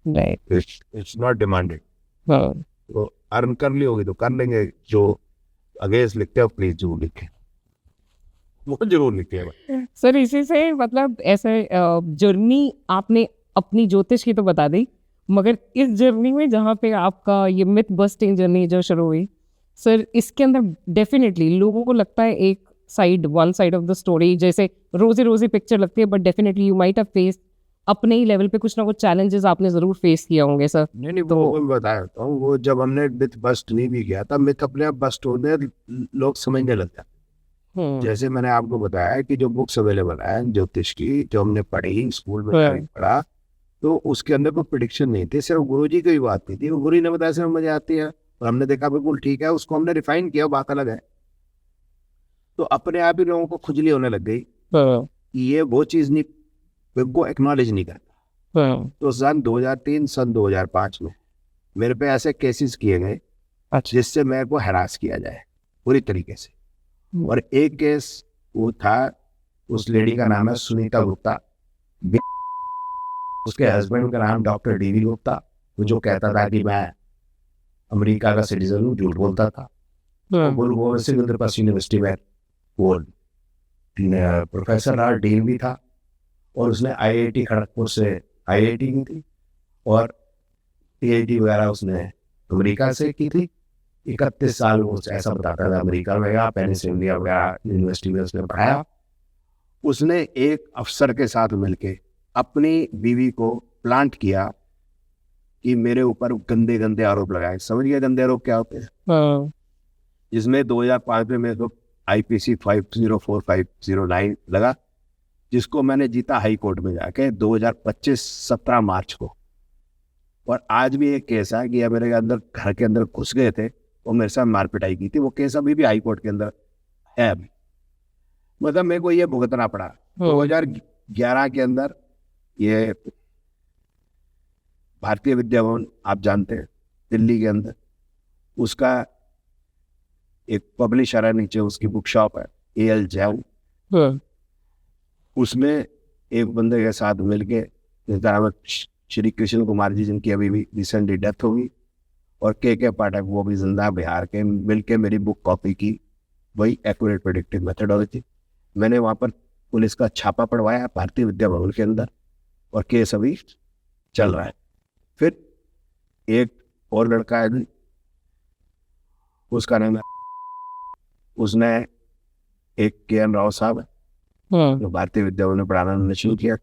B: right.
A: It's not demanded.
B: हाँ
A: तो अर्न कर ली होगी तो कर लेंगे। जो अगेंस्ट लिखते हो प्लीज जरूर लिखें, वो जरूर लिखें।
B: सर इसी से मतलब ऐसे जर्नी आपने अपनी ज्योतिष की तो बता दी, मगर इस जर्नी में जहाँ पे आपका ये मिथ बस्टिंग जर्नी जो शुरू हुई सर, इसके अंदर डेफिनेटली लोगों को लगता है एक side, one side of the story, जैसे रोजी रोजी पिक्चर लगती है, but definitely you might have face अपने ही लेवल पे कुछ ना कुछ चैलेंजेस आपने जरूर फेस किया होंगे सर।
A: नहीं वो मैं बताया हूँ, वो जब हमने मिथ बस्ट नहीं भी किया था, मिथ अपने आप बस्ट होने लोग समझने लगता है। जैसे मैंने आपको बताया कि जो बुक्स अवेलेबल है ज्योतिष की, जो हमने पढ़ी स्कूल में पढ़ा, तो उसके अंदर कोई प्रिडिक्शन नहीं थी, सिर्फ गुरुजी की बात नहीं थी, वो गुरु ने बताया सिर्फ मुझे आती है और हमने देखा बिल्कुल ठीक है, उसको हमने रिफाइन किया, बात अलग है। तो अपने आप ही लोगों को खुजली होने लग गई कि ये वो चीज नहीं, बिल्कुल एक्नॉलेज नहीं करता। तो सन 2003 सन 2005 में मेरे पे ऐसे केसेस किए गए जिससे मेरे को हरास किया जाए पूरी तरीके से। और एक केस वो था, उस लेडी का नाम है सुनीता गुप्ता, उसके हस्बैंड का नाम डॉक्टर डीवी गुप्ता, वो जो कहता था कि मैं अमेरिका का सिटीजन हूँ, झूठ बोलता था। वो यूनिवर्सिटी में वो प्रोफेसर रहा, डीन भी था, और उसने आईआईटी खड़गपुर से आईआईटी की थी और पीएचडी वगैरह उसने अमेरिका से की थी। 31 साल वो ऐसा बताता था अमेरिका में गया, पेनिसिलिनिया वगैरह यूनिवर्सिटी में उसने पढ़ाया। उसने एक अफसर के साथ मिलके अपनी बीवी को प्लांट किया कि मेरे ऊपर गंदे गंदे आरोप लगाए। समझ गया गंदे आरोप क्या होते हैं? जिसमें 2005 में मेरे को IPC 504509 लगा, जिसको मैंने जीता हाई कोर्ट में जाके 2025 17 मार्च को। और आज भी एक केस है कि मेरे अंदर घर के अंदर घुस गए थे और मेरे साथ मारपिटाई की थी, वो केस अभी भी हाई कोर्ट के अंदर है अभी। मतलब मेरे को ये भुगतना पड़ा। 2011 के अंदर ये भारतीय विद्या भवन आप जानते हैं दिल्ली के अंदर, उसका एक पब्लिशर है, नीचे उसकी बुक शॉप है AL जैन, उसमें एक बंदे के साथ मिलके, जिसका नाम है श्री कृष्ण कुमार जी, जिनकी अभी भी रिसेंटली डेथ होगी, और के पाठक, वो भी जिंदा बिहार के, मिलके मेरी बुक कॉपी की, वही एक्यूरेट प्रेडिक्टिव मेथोडोलॉजी। मैंने वहाँ पर पुलिस का छापा पड़वाया भारतीय विद्या भवन के अंदर, और केस अभी चल रहा है। फिर एक और लड़का है, उसका नाम है, उसने एक KN राव साहब है जो भारतीय विद्या भवन में पढ़ाना शुरू किया,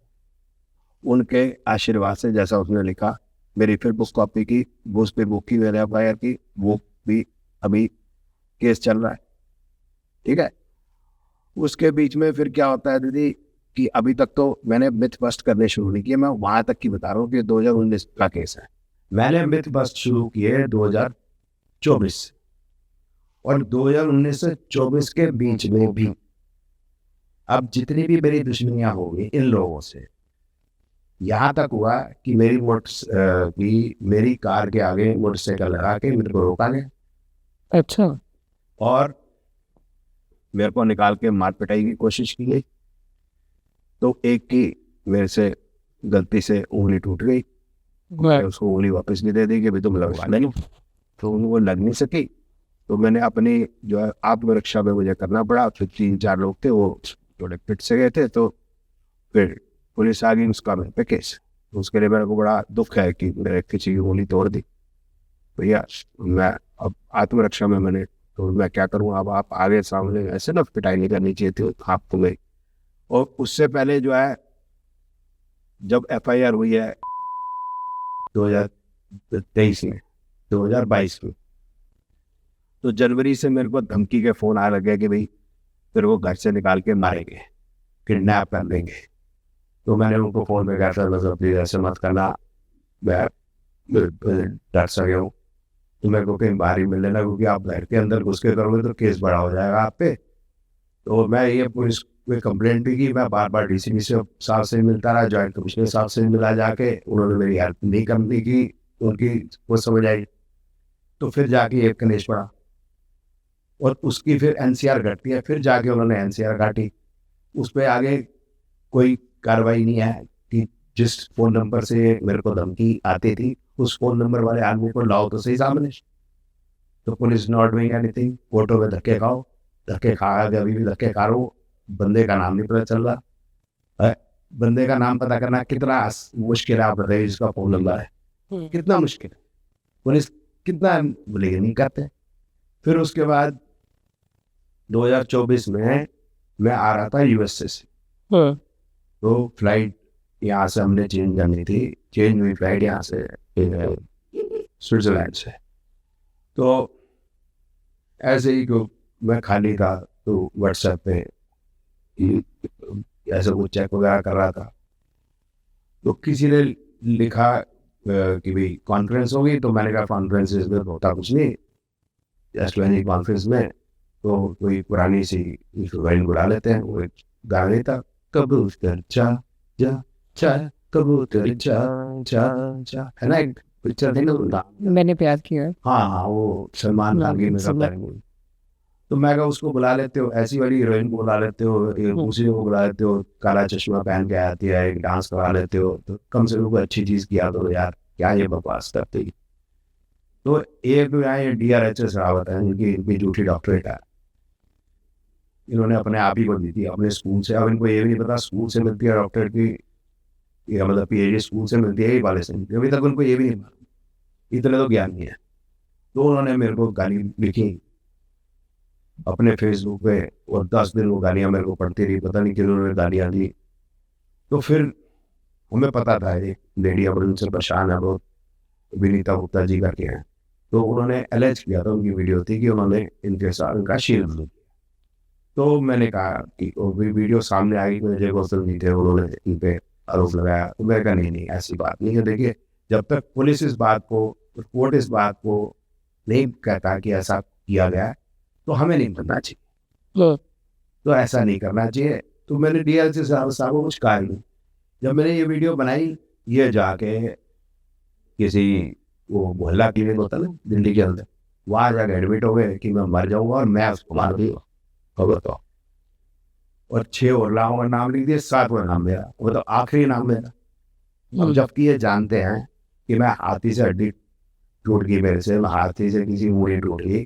A: उनके आशीर्वाद से, जैसा उसने लिखा, मेरी फिर बुक कॉपी की, वो उस पर बुक की, मैंने FIR की, वो भी अभी केस चल रहा है। ठीक है, उसके बीच में फिर क्या होता है दीदी कि अभी तक तो मैंने मिथ बस्ट करने शुरू नहीं किए, मैं वहां तक की बता रहा हूँ कि 2019 का केस है। मैंने मिथ बस्ट शुरू किए 2024 से, और 2019 से 24 के बीच में भी अब जितनी भी मेरी दुश्मनियां होगी इन लोगों से, यहाँ तक हुआ कि मेरी कार के आगे मोटरसाइकिल लगा के मेरे को रोका गया।
B: अच्छा।
A: और मेरे को निकाल के मार पिटाई की कोशिश की गई। तो एक की मेरे से गलती से उंगली टूट गई, उसको उंगली वापस नहीं दे दी कि भाई तुम लगवा नहीं, तो वो लग नहीं सकी। तो मैंने अपनी जो है आत्मरक्षा में मुझे करना पड़ा। फिर 3-4 लोग थे, वो थोड़े पिट से गए थे, तो फिर पुलिस आ गई, उसका मेरे पे केस। उसके लिए मेरे को बड़ा दुख है कि मेरे किसी की उंगली तोड़ दी। भैया मैं अब आत्मरक्षा में मैंने, तो मैं क्या करूँ, अब आप आगे सामने ऐसे ना पिटाई नहीं करनी चाहिए थी आपको मेरी। और उससे पहले जो है, जब FIR हुई है 2023 में, 2022 में। तो जनवरी से मेरे को धमकी के फ़ोन आने लगे कि भाई तेरे को घर से निकाल के मारेंगे, किडनैप कर लेंगे। तो मैंने उनको फ़ोन पे कहा था मतलब प्लीज़ ऐसे मत करना, मैं डर सा गया हूँ, तो मेरे को कहीं बाहर ही मिल लेना, क्योंकि आप घर के अंदर घुस के करोगे तो केस बड़ा हो जाएगा आप पे। तो मैं ये पुलिस में कंप्लेंट भी की, मैं बार बार डीसीपी साहब से मिलता रहा, जॉइंट कमिश्नर साहब से मिला जाके, उन्होंने मेरी हेल्प नहीं करने की, उनकी वो समझ आई। तो फिर जाके एक कनेश पड़ा और उसकी फिर एनसीआर घटती है, फिर जाके उन्होंने एनसीआर काटी, उस पर आगे कोई कार्रवाई नहीं है कि जिस फोन नंबर से मेरे को धमकी आती थी उस फोन नंबर वाले आदमी को लाओ तो सही सामने। तो पुलिस नॉट डूइंग एनीथिंग, कोर्टों में धक्के खाओ, धक्के खा के अभी भी धक्के खा रहा हूँ, बंदे का नाम नहीं पता चल रहा है। बंदे का नाम पता करना कितना मुश्किल है, आप बताइए, जिसका फोन नंबर है कितना मुश्किल है, पुलिस कितना बोलेगी, नहीं करते। फिर उसके बाद 2024 में मैं आ रहा था यूएसए से, तो फ्लाइट यहाँ से हमने चेंज करनी थी, चेंज हुई फ्लाइट यहाँ से स्विट्जरलैंड से। तो ऐसे ही क्यों मैं खाली था तो व्हाट्सएप पे ऐसे कुछ चेक वगैरह कर रहा था, तो किसी ने लिखा कि भाई कॉन्फ्रेंस होगी, तो मैंने कहा कॉन्फ्रेंस में होता कुछ नहीं, जस्ट वही कॉन्फ्रेंस में तो कोई पुरानी सी लाइन बुला लेते हैं, वो एक गाने था, कबूतर चा जा चा, कबूतर चा चा चा, है ना एक पिक्चर थी ना,
B: मैंने प्यार किया।
A: हाँ, वो सलमान खान की मेकअप। तो मैं कहा उसको बुला लेते हो, ऐसी वाली हीरोइन को बुला लेते हो, दूसरी को बुला लेते हो, काला चश्मा पहन के आती है, एक डांस करा लेते हो, तो कम से कम कोई अच्छी चीज किया तो यार, क्या ये बकवास करते ही। तो एक तो यहाँ ये DRHS रावत है, इनकी झूठी डॉक्टरेट है, इन्होंने अपने आप ही को दी थी अपने स्कूल से। अब इनको ये भी नहीं पता स्कूल से मिलती है डॉक्टरेट की, या मतलब PhD स्कूल से मिलती है ही वाले से, अभी तक उनको ये भी नहीं मालूम, इतने तो ज्ञान नहीं है। तो उन्होंने मेरे को गाली लिखी अपने फेसबुक पे, और 10 दिन वो गालियाँ मेरे को पढ़ती रही, पता नहीं किन्होंने गालियाँ दी। तो फिर हमें पता था ये लेडी अब उनसे परेशान है बहुत, विनीता गुप्ता जी करके हैं, तो उन्होंने एलेज किया था, उनकी वीडियो थी कि उन्होंने इनके साथ इनका शील्ड किया। तो मैंने कहा कि वीडियो सामने आई, मुझे गौसल नहीं थे, उन्होंने इन पे आरोप लगाया। तो मैंने कहा नहीं ऐसी बात नहीं है, देखिए जब तक पुलिस इस बात को, कोर्ट इस बात को नहीं कहता कि ऐसा किया गया तो हमें नहीं करना चाहिए, तो ऐसा नहीं करना चाहिए। तो मैंने DRHS साहब को कुछ कहा नहीं। जब मैंने ये वीडियो बनाई, ये जाके किसी वो मोहल्ला क्लिनिक होता ना दिल्ली के अंदर, वहाँ जाके एडमिट हो गए कि मैं मर जाऊंगा और मैं उसको मार दूंगा, खबर तो। और 6 और लाओं का नाम लिख दिया, 7वां नाम मेरा, वो तो आखिरी नाम मेरा। अब जबकि ये जानते हैं कि मैं हाथी से हड्डी टूट गई मेरे से, हाथी से किसी मूड़ी टूट गई,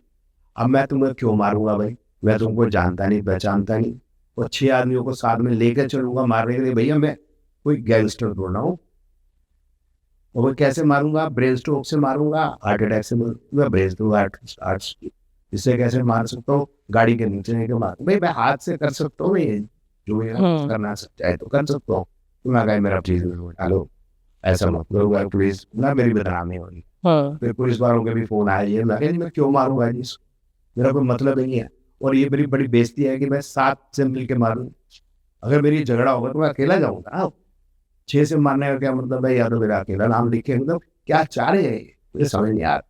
A: अब मैं तुम्हें क्यों मारूंगा भाई, मैं तुमको जानता नहीं पहचानता नहीं, और 6 आदमियों को साथ में लेकर चलूंगा मारने के लिए। भैया मैं कोई गैंगस्टर थोड़ा ना हूँ, और वो कैसे मारूंगा, ब्रेन स्ट्रोक से मारूंगा, हार्ट अटैक से मारूंगा, ब्रेन स्ट्रोक इससे कैसे मार सकता हूँ, गाड़ी के नीचे नहीं मार भाई, मैं हाथ से कर सकता हूँ, जो करना चाहे तो कर सकता हूँ। तो मैं कहा मेरा चीज डालो, ऐसा मत करूँगा प्लीज, ना मेरी बदनामी होगी। फिर पुलिस वालों के भी फोन आया, मैं क्यों मारूंगा जी, मेरा कोई मतलब नहीं है, और ये मेरी बड़ी बेइज्जती है कि मैं 7 से मिल के मारूँ। अगर मेरी झगड़ा होगा तो मैं अकेला जाऊंगा, 6 से मारने का क्या मतलब है, या तो मेरा अकेला नाम लिखे, मतलब क्या चाह रहे हैं मुझे समझ नहीं आ रहा।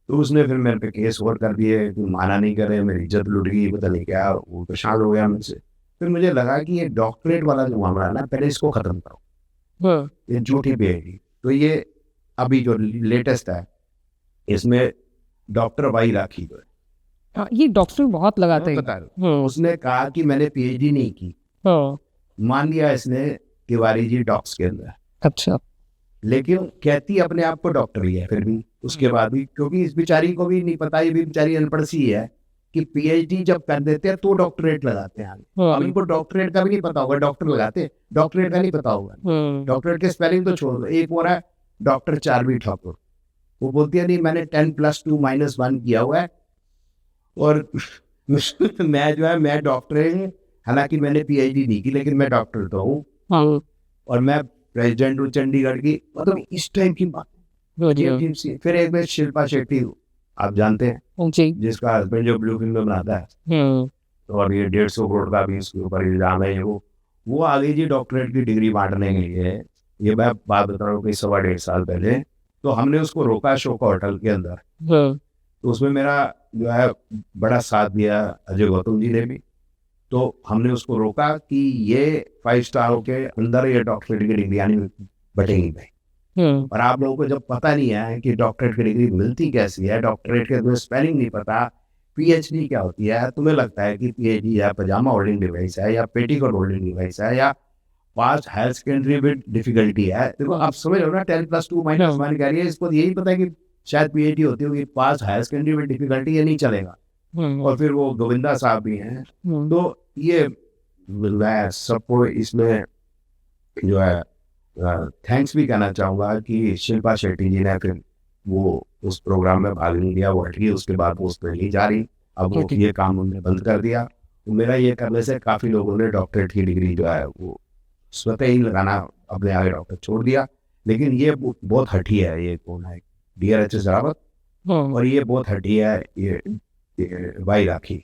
A: तो उसने फिर मेरे पे केस और कर दिए, माना नहीं करे, मेरी इज्जत लुट गई, पता नहीं क्या, वो परेशान हो गया मुझसे। फिर मुझे लगा कि ये डॉक्टरेट वाला जो मामला है ना, पहले इसको खत्म करो, ये झूठी बेटी। तो ये अभी जो लेटेस्ट है इसमें डॉक्टर वाई राखी जो है,
B: ये डॉक्टर बहुत लगाते हैं।
A: उसने कहा कि मैंने PhD नहीं की, मान लिया इसने तिवारी जी डॉक्स के अंदर,
B: अच्छा,
A: लेकिन कहती अपने आप को डॉक्टर ही है फिर भी, उसके बाद भी, क्योंकि इस बेचारी को भी नहीं पता, ये भी बेचारी अनपढ़ सी है कि PhD जब कर देते हैं तो डॉक्टरेट लगाते हैं। अब इनको डॉक्टरेट का भी नहीं पता होगा, डॉक्टर लगाते हैं, डॉक्टरेट का नहीं पता होगा। डॉक्टरेट के स्पेलिंग तो छोड़ दो, एक हो रहा है डॉक्टर चार्वी ठाकुर, वो बोलती है नहीं मैंने 10 + 2 - 1 किया हुआ है, और मैं जो है मैं डॉक्टर है, हालांकि मैंने PhD नहीं की, लेकिन मैं डॉक्टर तो हूँ, और मैं प्रेसिडेंट हूँ चंडीगढ़ की, मतलब इस टाइम की बात। ये अजीब सी। फिर एक बार शिल्पा शेट्टी, आप जानते हैं,
B: जी।
A: जिसका हस्बैंड जो ब्लू फिल्म बनाता है, तो और ये 150 करोड़ का भी इसके ऊपर इल्जाम है। वो आ गई जी डॉक्टरेट की डिग्री बांटने के लिए। ये मैं बात बता रहा हूँ कि 1.25 साल पहले। तो हमने उसको रोका शोका होटल के अंदर। तो उसमें मेरा जो है बड़ा साथ दिया अजय गौतम जी ने भी। तो हमने उसको रोका कि ये 5 स्टारों के अंदर ये डॉक्टरेट की डिग्री यानी बटेंगी नहीं। और आप लोगों को जब पता नहीं है कि डॉक्टरेट की डिग्री मिलती कैसी है, डॉक्टरेट के तुम्हें स्पेलिंग नहीं पता, पीएचडी क्या होती है, तुम्हें लगता है कि पीएचडी या पजामा होल्डिंग डिवाइस है या पेटीकोट होल्डिंग डिवाइस है या पास हायर सेकेंडरी में डिफिकल्टी है। देखो आप समझ लो ना, 10+2 -1 कह रही है, इसको यही पता है कि शायद पीएचडी होती होगी, पास हायर सेकेंडरी में डिफिकल्टी, ये नहीं चलेगा। और फिर वो गोविंदा साहब भी हैं। तो ये मैं सबको इसमें जो है थैंक्स भी कहना चाहूँगा कि शिल्पा शेट्टी जी ने फिर वो उस प्रोग्राम में भाग नहीं लिया, वो हट गई। उसके बाद वो उस पर नहीं जा रही, अब वो ये काम उन्होंने बंद कर दिया। तो मेरा ये करने से काफ़ी लोगों ने डॉक्टरेट की डिग्री जो है वो स्वतः ही लगाना अपने आगे डॉक्टर छोड़ दिया। लेकिन ये बहुत हठी है, ये कौन है, DRHS रावत, और ये बहुत हठी है ये वाई राखी।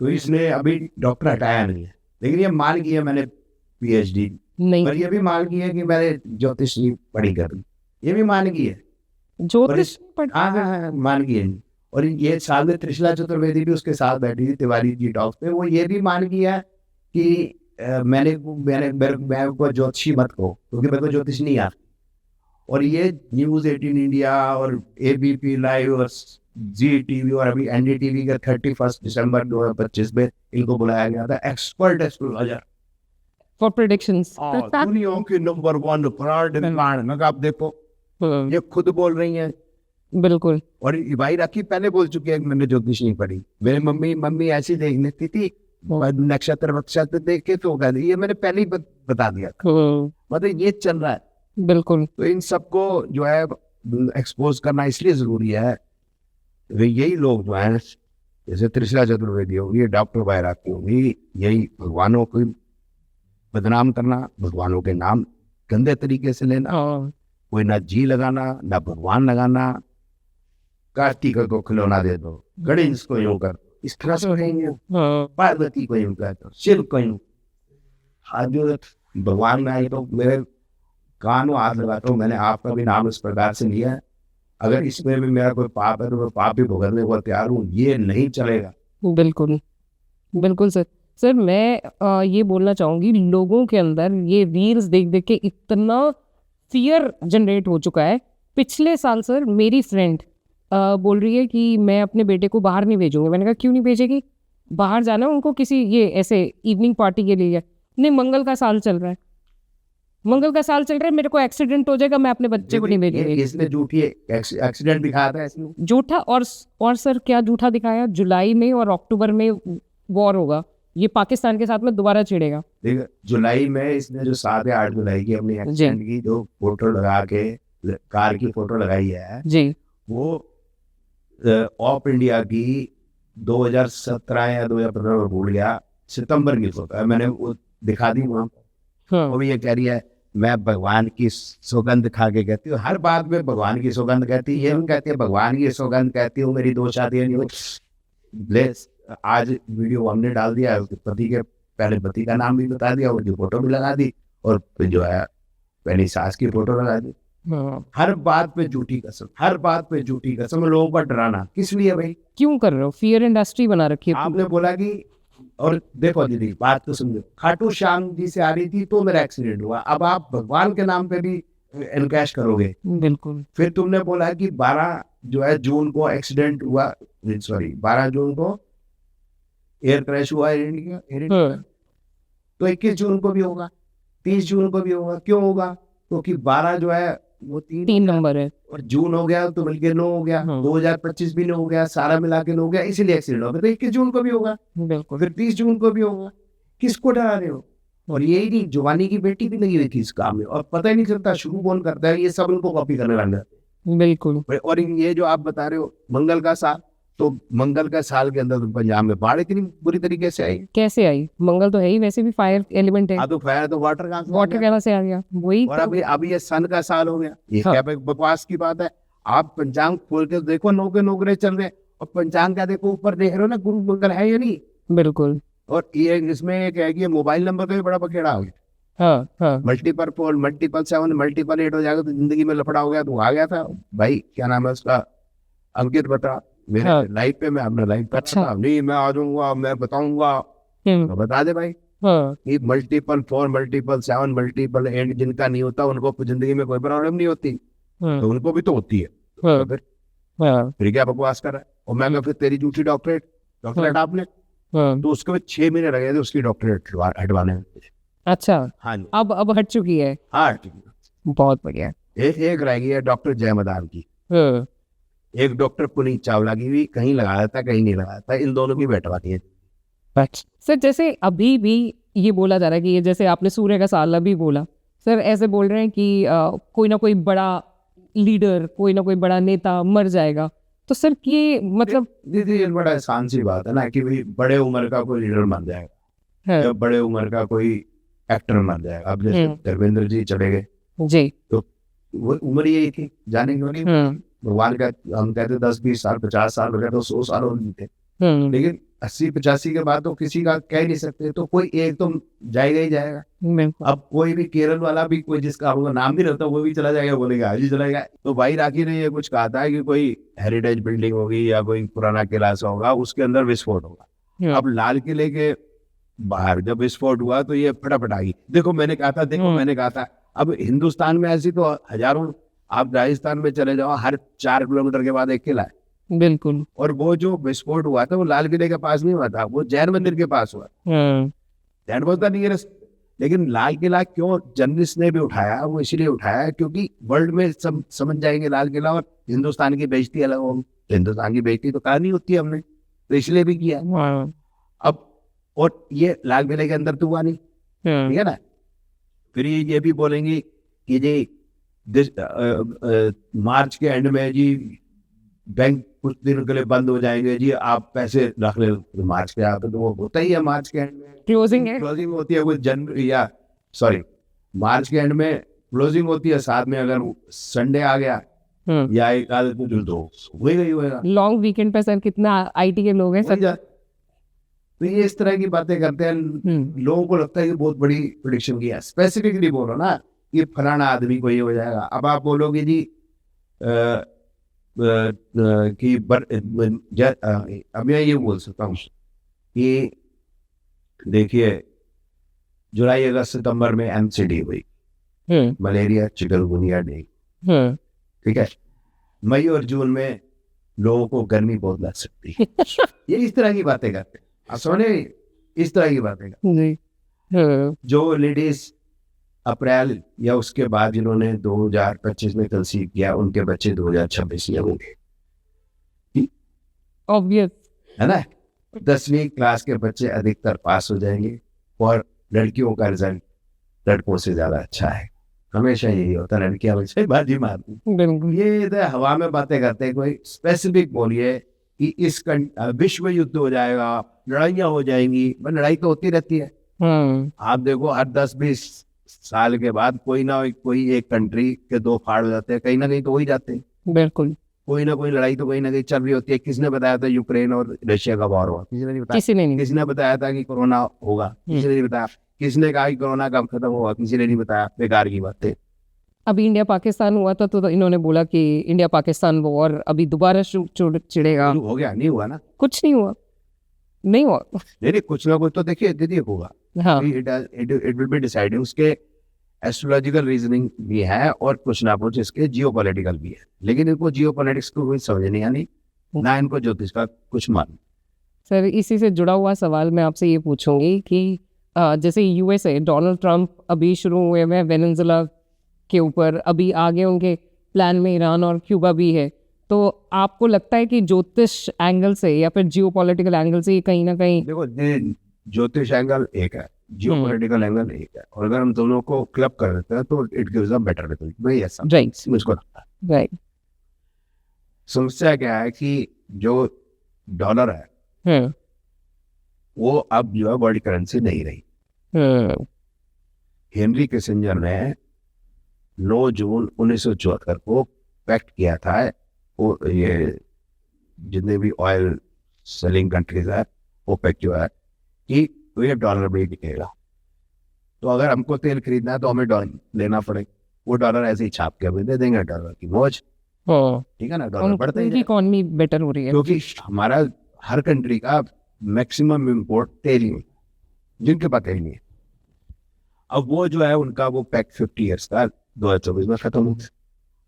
A: तो इसने अभी डॉक्टर हटाया नहीं है, लेकिन ये मान गई है मैंने पीएचडी नहीं, पर ये भी मान गई है कि मैंने ज्योतिष पढ़ी कर, ये भी मान गई है ज्योतिष। हाँ मान गई है। और ये साल में त्रिशला चतुर्वेदी भी उसके साथ बैठी थी, तिवारी जी टॉक्स पे, वो ये भी मान गई है कि मैंने को ज्योतिषी मत कहो, क्योंकि मेरे को ज्योतिष नहीं आता। और ये न्यूज़ 18 इंडिया और ABP लाइव और ZTV और अभी NDTV का 31 दिसंबर 2025 में इनको बुलाया गया था एक्सपर्ट एस्ट्रोलॉजर
B: फॉर प्रेडिक्शंस।
A: दुनिया के नंबर 1 आप देखो, ये खुद बोल रही हैं।
B: बिल्कुल।
A: और भाई राखी पहले बोल चुके हैं कि मैंने ज्योतिष नहीं पढ़ी। मेरी मम्मी ऐसी देख लेती थी, नक्षत्र देख के, तो कहती ये मैंने पहले ही बता दिया था। मतलब ये चल रहा है।
B: बिल्कुल।
A: तो इन सबको जो है एक्सपोज करना इसलिए जरूरी है। वे यही लोग जो है, जैसे त्रिशला चतुर्वेदी होगी, डॉक्टर बैरागी होगी, यही भगवानों को बदनाम करना, भगवानों के नाम गंदे तरीके से लेना, कोई ना जी लगाना ना भगवान लगाना, कार्तिक को खिलौना दे दो, गणेश को यूं कर, इस तरह से कहेंगे, पार्वती को यूं कर दो, शिव को यूं। आज भगवान में आई तो मेरे कानों हाथ लगाता हूँ, मैंने आपका भी नाम इस प्रकार से लिया है, अगर इसमें भी मेरा कोई पाप है तो मैं पाप भी भुगतने को तैयार हूँ, ये नहीं चलेगा।
B: बिल्कुल बिल्कुल सर मैं ये बोलना चाहूँगी, लोगों के अंदर ये रील्स देख देख के इतना फियर जनरेट हो चुका है। पिछले साल सर मेरी फ्रेंड बोल रही है कि मैं अपने बेटे को बाहर नहीं भेजूंगी। मैंने कहा क्यों नहीं भेजेगी, बाहर जाना है उनको किसी ये ऐसे इवनिंग पार्टी के लिए। नहीं, मंगल का साल चल रहा है, मंगल का साल चल रहा है, मेरे को एक्सीडेंट हो जाएगा, मैं अपने बच्चे को नहीं भेजूंगी।
A: इसने झूठी एक्सीडेंट दिखाया था इसने,
B: झूठा। और सर क्या झूठा दिखाया, जुलाई में और अक्टूबर में वॉर होगा, ये पाकिस्तान के साथ में दोबारा छिड़ेगा।
A: देखो जुलाई में इसने जो 7 या 8 जुलाई की अपनी एक्सीडेंट की जो फोटो लगा के कार की फोटो लगाई है
B: जी, वो
A: ऑफ इंडिया की 2017 या 2015 में भूल गया, सितंबर की फोटो है, मैंने वो दिखा दी वहाँ पर। वो भी ये कह रही है मैं भगवान की सौगंध खा के कहती हूँ, हर बात में भगवान की सौगंध कहती है, ये भी कहती है भगवान की सौगंध कहती हूँ, मेरी 2 शादियाँ नहीं हुई। आज वीडियो हमने डाल दिया, पति के पहले पति का नाम भी बता दिया, उनकी फोटो भी लगा दी, और जो है पहली सास की फोटो लगा दी। हर बात पे झूठी कसम, हर बात पे झूठी कसम, लोगों का डराना किस लिए भाई,
B: क्यों कर रहे हो, फियर इंडस्ट्री बना रखी है
A: आपने। बोला कि और देखो दीदी बात तो समझो, खाटू श्याम जी से आ रही थी तो मेरा एक्सीडेंट हुआ, अब आप भगवान के नाम पे भी एनकैश करोगे।
B: बिल्कुल।
A: फिर तुमने बोला कि 12 जो है जून को एक्सीडेंट हुआ, सॉरी 12 जून को एयर क्रैश हुआ एयर इंडिया, तो 21 जून को भी होगा, 30 जून को भी होगा। क्यों होगा, क्योंकि 12 जो है वो 3 नंबर है, और जून हो गया तो मिलके 9 हो गया, 2025 भी 9 हो गया, सारा मिला के 9 हो गया, इसीलिए एक्सीडेंट हो गया। तो 21 जून को भी होगा, बिल्कुल, फिर 30 जून को भी होगा। किसको डरा रहे हो। और यही नहीं, जुबानी की बेटी भी लगी हुई थी इस काम में, और पता ही नहीं चलता शुरू कौन करता है, ये सब उनको कॉपी करने लग जाते। बिल्कुल। और ये जो आप बता रहे हो मंगल का साल, तो मंगल का साल के अंदर तो पंजाब में बाढ़ इतनी बुरी तरीके से आई।
B: कैसे आई? मंगल तो है ही वैसे भी फायर एलिमेंट है।
A: हाँ तो फायर तो वाटर कहाँ से आ
B: वाटर
A: गया?
B: कहाँ से आ गया? वही
A: और
B: तो।
A: अभी ये सन का साल हो गया, ये
B: हाँ।
A: क्या बकवास की बात है। आप पंचांग खोल के देखो, नौके नौकरे चल रहे हैं, और पंचांग का देखो ऊपर देख रहे हो ना, गुरु मंगल है या नहीं।
B: बिल्कुल।
A: और ये इसमें एक है कि मोबाइल नंबर का भी बड़ा बखेड़ा हो गया।
B: हाँ हाँ।
A: मल्टीपल 4, मल्टीपल 7, मल्टीपल 8 हो जाएगा तो जिंदगी में लफड़ा हो गया। तो आ गया था भाई, क्या नाम है उसका, अंकित बता मेरे
B: हाँ।
A: लाइव पे, मैं अपना लाइव
B: अच्छा।
A: अच्छा नहीं, मैं आ जाऊंगा, मैं बताऊंगा। तो बता दे भाई,
B: हाँ
A: ये मल्टीपल 4, मल्टीपल 7, मल्टीपल 8 जिनका नहीं होता उनको जिंदगी में कोई प्रॉब्लम नहीं होती,
B: हाँ
A: तो उनको भी तो होती है।
B: हाँ।
A: तो
B: हाँ
A: फिर क्या बकवास कर रहा है। और मैं कहा, फिर तेरी झूठी डॉक्टरेट आपने,
B: हाँ।
A: तो उसके बाद 6 महीने लगे थे उसकी डॉक्टरेट हटवाने में।
B: अच्छा,
A: हाँ जी,
B: अब हट चुकी है।
A: हाँ ठीक है।
B: बहुत बढ़िया।
A: एक रह गई है डॉक्टर जय मदान की,
B: हाँ।
A: एक डॉक्टर पुनीत चावला की भी कहीं लगाया था कहीं नहीं लगाया था, इन दोनों की बैठवा दी है।
B: अच्छा सर, जैसे अभी भी ये बोला जा रहा है कि ये जैसे आपने सूर्य का साल अभी बोला, सर ऐसे बोल रहे हैं कि कोई ना कोई बड़ा लीडर, कोई ना कोई बड़ा नेता मर जाएगा, तो सर ये मतलब
A: दीदी ये बड़ा आसान सी बात है ना कि भाई बड़े उम्र का कोई लीडर मर जाएगा,
B: हाँ,
A: या बड़े उम्र का कोई एक्टर मर जाएगा। अब जैसे धर्मेंद्र जी चले गए,
B: जी,
A: तो वो उम्र यही थी, जाने क्यों नहीं। भगवान का हम कहते 10-20 साल 50 साल हो गया तो 100 साल हो गए थे, लेकिन 80-85 के बाद तो किसी का कह नहीं सकते, तो कोई एक तो जाएगा ही जाएगा। अब कोई भी केरल वाला भी कोई जिसका होगा नाम भी रहता वो भी चला जाएगा, बोलेगा आज ही चला जाएगा। तो भाई राखी ने ये कुछ कहा था कि कोई हेरिटेज बिल्डिंग होगी या कोई पुराना किला सा होगा, उसके अंदर विस्फोट होगा। अब लाल किले के बाहर जब विस्फोट हुआ तो ये फटाफट आ गई। देखो मैंने कहा था, अब हिंदुस्तान में ऐसी तो हजारों, आप राजस्थान में चले जाओ, हर 4 किलोमीटर के बाद एक किला है।
B: बिल्कुल।
A: और वो जो विस्फोट हुआ था वो लाल किले के पास नहीं हुआ था, वो जैन मंदिर के पास हुआ। That was the nearest. लेकिन लाल किला क्यों जर्नलिस्ट ने भी उठाया, वो इसलिए उठाया क्योंकि वर्ल्ड में सब समझ जाएंगे लाल किला और हिंदुस्तान की बेइज्जती अलग होगी। हिंदुस्तान की बेइज्जती तो कहानी होती है, हमने तो इसलिए भी किया। अब और ये लाल किले के अंदर तो हुआ नहीं, ठीक है ना। फिर ये भी बोलेंगे कि जी मार्च के एंड में जी बैंक कुछ दिन के लिए बंद हो जाएंगे जी, आप पैसे रख ले मार्च के आते, तो वो होता ही है मार्च के एंड में क्लोजिंग होती है, कोई जनवरी या सॉरी मार्च के एंड में क्लोजिंग होती है, साथ में अगर संडे आ गया या एक आध दिन तो वही गई होगा।
B: लॉन्ग वीकेंड पे सर कितना आईटी के लोग हैं सर।
A: तो ये इस तरह की बातें करते हैं, लोगों को लगता है कि बहुत बड़ी प्रेडिक्शन की है। स्पेसिफिकली बोलो ना ये फलाना आदमी को ये हो जाएगा। अब आप बोलोगे जी कि अब मैं ये बोल सकता हूँ कि देखिए जुलाई अगस्त सितंबर में एमसीडी हुई, मलेरिया चिकनगुनिया डे, ठीक है। मई और जून में लोगों को गर्मी बहुत लग सकती है। ये इस तरह की बातें करते हैं, आप सुने इस तरह की बातें करते। जो लेडीज अप्रैल या उसके बाद जिन्होंने 2025 में कंसीव किया उनके बच्चे 2026 में होंगे,
B: ऑब्वियस
A: है ना। 10वीं क्लास के बच्चे अधिकतर पास हो जाएंगे और लड़कियों का रिजल्ट लड़कों से ज्यादा अच्छा है। हमेशा यही होता है, लड़कियां हमेशा बाजी मारती। ये इधर हवा में बातें करते हैं, कोई स्पेसिफिक बोलिए कि इस विश्व युद्ध हो जाएगा, लड़ाइयां हो जाएंगी। लड़ाई तो होती रहती है। आप देखो हर 10-20 साल के बाद कोई एक कंट्री के 2 फाड़ हो जाते हैं, कहीं ना कहीं तो हो ही जाते हैं।
B: बिल्कुल,
A: कोई ना कोई लड़ाई तो कहीं ना कहीं चल रही होती है। किसने बताया था यूक्रेन और रशिया का वॉर हुआ? किसी ने नहीं बताया। किसने बताया था कि कोरोना होगा? किसी ने नहीं बताया। किसने कहा कि कोरोना कब खत्म होगा? किसी ने नहीं बताया। बेकार की बातें।
B: अभी इंडिया पाकिस्तान हुआ था तो इन्होंने बोला कि इंडिया पाकिस्तान वॉर अभी दोबारा चिड़ेगा।
A: हो गया? नहीं हुआ ना,
B: कुछ नहीं हुआ।
A: नहीं कुछ ना कुछ तो देखिए दीदी होगा। It will be decided. उसके एस्ट्रोलॉजिकल रीजनिंग भी है और कुछ ना कुछ इसके जियोपॉलिटिकल भी है, लेकिन इनको जियोपॉलिटिक्स को कोई समझ नहीं आनी, ना इनको ज्योतिष का कुछ मालूम।
B: सर इसी से जुड़ा हुआ सवाल मैं आपसे ये पूछूंगी कि जैसे यूएसए डोनाल्ड ट्रंप अभी शुरू हुए हैं वेनेजुएला के ऊपर, अभी आगे उनके प्लान में ईरान और क्यूबा भी है, तो आपको लगता है कि ज्योतिष एंगल से या फिर जियोपॉलिटिकल एंगल से कहीं ना कहीं?
A: देखो ज्योतिष एंगल एक है, जियोपॉलिटिकल एंगल एक है, और अगर हम दोनों को क्लब कर देते हैं तो it gives a better result. वही ऐसा मुझको लगता है।
B: राइट।
A: समस्या क्या है कि जो डॉलर है
B: हम्म,
A: वो अब जो है वर्ल्ड करेंसी नहीं रही।
B: हम्म,
A: हेनरी किसिंजर ने 9 जून 1974 को पैक्ट किया था, वो ये जितने भी ऑयल सेलिंग कंट्रीज है वो पैक्ट जो है कि तो ये डॉलर में ही बिकेगा, तो अगर हमको तेल खरीदना है तो हमें डॉलर लेना पड़ेगा, वो डॉलर ऐसे ही छाप के हमें दे देंगे, डॉलर की मौज,
B: हाँ,
A: ठीक है ना, डॉलर बढ़ता ही
B: उनकी
A: जाएगा।
B: इकोनॉमी बेटर हो रही है।
A: क्योंकि हमारा हर कंट्री का मैक्सिमम इम्पोर्ट तेल ही है, जिनके पास तेल नहीं है। अब वो जो है उनका वो पैक्ट 50 ईयर्स का 2024 में खत्म हो गया।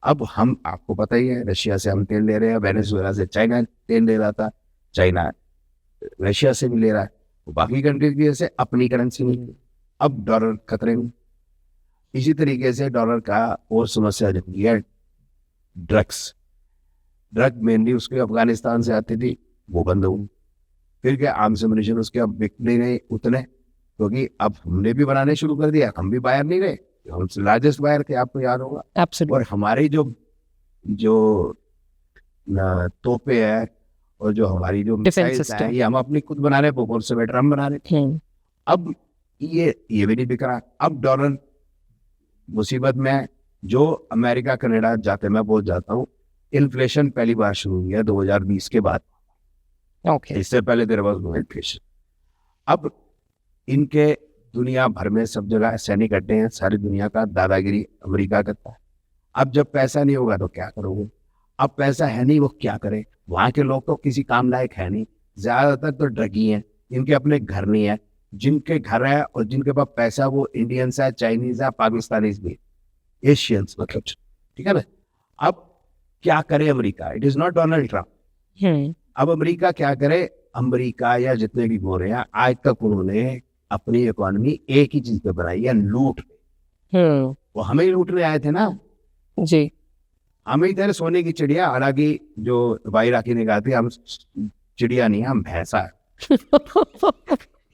A: अब हम, आपको पता ही है, रशिया से हम तेल ले रहे हैं, वेनेजुएला से चाइना तेल ले रहा था, चाइना रशिया से भी ले रहा है, तो बाकी कंट्रीज की जैसे अपनी करेंसी नहीं है। अब डॉलर खतरे में। इसी तरीके से डॉलर का और समस्या जो है ड्रग मेनली उसके अफगानिस्तान से आती थी, वो बंद हो गई। फिर क्या आर्म्स एम्युनिशन उसके अब बिक नहीं रहे उतने, क्योंकि अब हमने भी बनाने शुरू कर दिया, हम भी बायर नहीं रहे, हम लार्जेस्ट बायर थे, आपको याद होगा।
B: एब्सोल्युटली।
A: और हमारी जो जो तोपे है और जो हमारी जो
B: Defense
A: मिसाइल्स
B: system.
A: हैं, ये हम अपनी खुद बना रहे, बोल से बेटर हम बना रहे। अब ये भी नहीं बिक रहा। अब डॉलर मुसीबत में है। जो अमेरिका कनाडा जाते मैं बोल जाता हूँ, इन्फ्लेशन पहली बार शुरू हुई है 2020 के बाद,
B: ओके,
A: इससे पहले देयर वाज नो इन्फ्लेशन। अब इनके दुनिया भर में सब जगह सैनिक अड्डे हैं, सारी दुनिया का दादागिरी अमेरिका करता है। अब जब पैसा नहीं होगा तो क्या करोगे, अब पैसा है नहीं, वो क्या करे, वहां के लोग तो किसी काम लायक है नहीं, ज्यादातर तो ड्रगी हैं, इनके अपने घर नहीं है, जिनके घर है और जिनके पास पैसा वो इंडियंस है, चाइनीज है, पाकिस्तानीज भी, एशियंस मतलब, ठीक है ना। अब क्या करे America, it is not Donald Trump. अब अमेरिका क्या करे, अमेरिका या जितने भी बोल रहे हैं, आज तक उन्होंने अपनी इकोनॉमी एक ही चीज पे बनाई है, लूट। वो हमें ही लूटने आए थे ना
B: जी,
A: हम ही थे सोने की चिड़िया। हालांकि जो भाई राखी ने कहा थी, हम चिड़िया नहीं, हम भैंसा है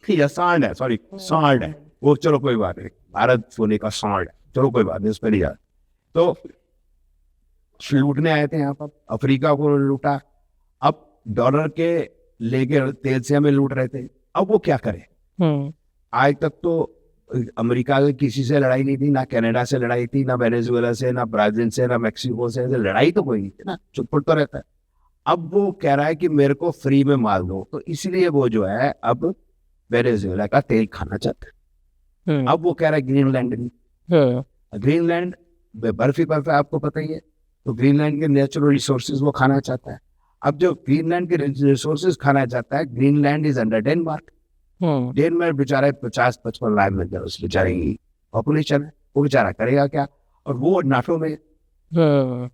A: या सांड है, सॉरी सांड है वो, चलो कोई बात नहीं, भारत सोने का सांड है, चलो कोई बात नहीं, उस पर नहीं जा। तो लूटने आए थे यहाँ पर, अफ्रीका को लूटा, अब डॉलर के लेके तेल से हमें लूट रहे थे। अब वो क्या करे, आज तक तो अमेरिका की किसी से लड़ाई नहीं थी, ना कनाडा से लड़ाई थी, ना वेनेजुएला से, ना ब्राजील से, ना मैक्सिको से, लड़ाई तो कोई नहीं थी ना, चुप तो रहता है। अब वो कह रहा है कि मेरे को फ्री में माल दो, तो इसलिए वो जो है अब वेनेजुएला का तेल खाना चाहता है। अब वो कह रहा है ग्रीनलैंड नहीं, ग्रीनलैंड बर्फी बर्फ है, आपको पता ही है, तो ग्रीनलैंड के नेचुरल रिसोर्सेज वो खाना चाहता है। अब जो ग्रीनलैंड के रिसोर्सेज खाना चाहता है, Greenland is under Denmark. Denmark बेचारा 50-55 लाख में उस बेचारे की पॉपुलेशन है, वो बेचारा करेगा क्या, और वो नाटो में।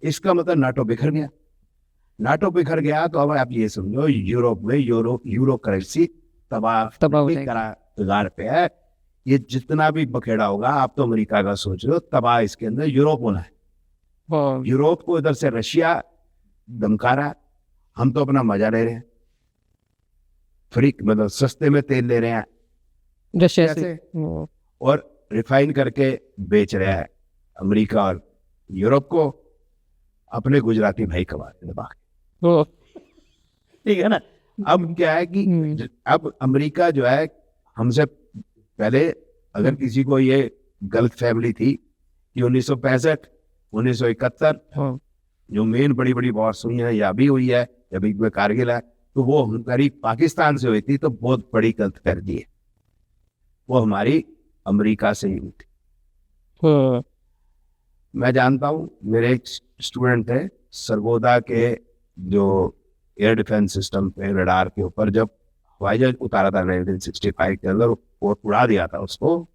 A: इसका मतलब नाटो बिखर गया। नाटो बिखर गया तो अब आप ये समझो, यूरोप में यूरो करेंसी तबाह कगार पे है। ये जितना भी बखेड़ा होगा, आप तो अमेरिका का सोच रहे हो, तबाह इसके अंदर यूरोप होना है। यूरोप को इधर से रशिया धमका रहा है, हम तो अपना मजा ले रहे हैं, फ्री मतलब सस्ते में तेल ले रहे हैं
B: रशिया से,
A: और रिफाइन करके बेच रहे हैं अमेरिका और यूरोप को, अपने गुजराती भाई कमाते हैं बाकी, ठीक है ना। अब क्या है कि अब अमेरिका जो है, हमसे पहले अगर किसी को ये गलत फैमिली थी कि 1965 1971 जो मेन बड़ी बड़ी वॉर्स हुई है, या भी हुई है, या बीच में कारगिल है, तो वो हमारी पाकिस्तान से हुई थी, तो बहुत बड़ी गलत कर दी है, वो हमारी अमेरिका से ही हुई थी। मैं जानता हूँ, मेरे एक स्टूडेंट थे सरगोदा के, जो एयर डिफेंस सिस्टम पे रडार के ऊपर जब हवाई जहाज उतारा था 1965 के अंदर, वो उड़ा दिया था उसको,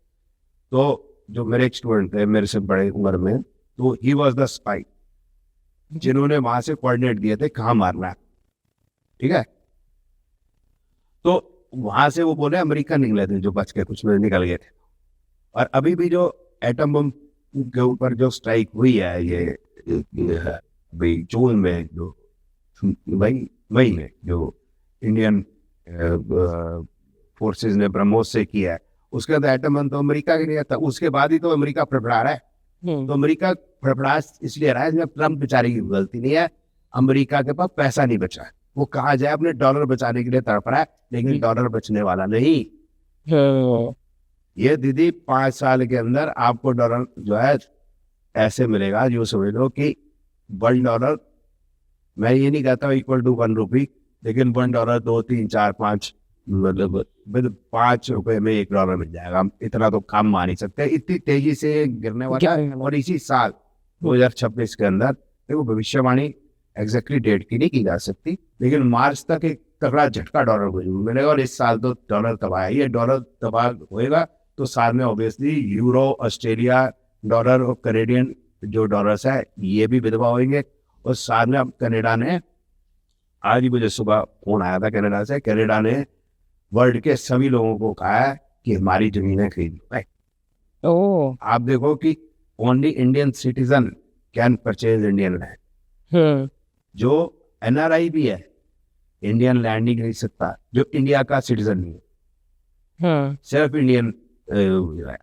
A: तो जो मेरे एक स्टूडेंट थे मेरे से बड़े उम्र में, तो ही वॉज द स्पाई जिन्होंने वहां से कोऑर्डिनेट दिए थे कहाँ मारना है, ठीक है। तो वहां से वो बोले अमेरिका निकले थे, जो बच के कुछ में निकल गए थे। और अभी भी जो एटम बम के ऊपर जो स्ट्राइक हुई है, ये भाई जून में, जो मई में जो इंडियन फोर्सेस ने ब्रह्मोस से किया है, उसके अंदर एटम बम तो अमेरिका के लिए था, उसके बाद ही तो अमेरिका फड़फड़ा रहा है। तो अमेरिका फड़फड़ा इसलिए रहा है, ट्रम्प बेचारे की गलती नहीं है, अमेरिका के पास पैसा नहीं बचा है, वो कहाँ जाए, अपने डॉलर बचाने के लिए तड़प रहा है, लेकिन डॉलर बचने वाला नहीं। ये दीदी 5 साल के अंदर आपको डॉलर जो है ऐसे मिलेगा, जो समझ लो कि $1, मैं ये नहीं कहता इक्वल टू 1 रुपी, लेकिन $1 2 3 4 5 मतलब $5 में $1 मिल जाएगा। हम इतना तो काम मान ही सकते हैं, इतनी तेजी से गिरने वाला है। और इसी साल 2026 के अंदर देखो, भविष्यवाणी एग्जैक्टली डेट की नहीं की जा सकती, लेकिन मार्च तक एक तगड़ा झटका डॉलर को जरूर मिलेगा। और इस साल तो डॉलर तबाह है, ये डॉलर तबाह होएगा तो साल में ऑब्वियसली यूरो, ऑस्ट्रेलिया डॉलर और कैनेडियन जो डॉलर्स है ये भी विधवा होंगे। और साथ में अब कनाडा ने, आज ही मुझे सुबह फोन आया था कनाडा से, कनाडा ने वर्ल्ड के सभी लोगों को कहा है कि हमारी जमीनें खरीद लो।
B: ओह,
A: आप देखो कि only Indian citizen can purchase Indian land. जो NRI भी है इंडियन लैंड नहीं खरीद सकता, जो इंडिया का सिटीजन नहीं है, सिर्फ इंडियन।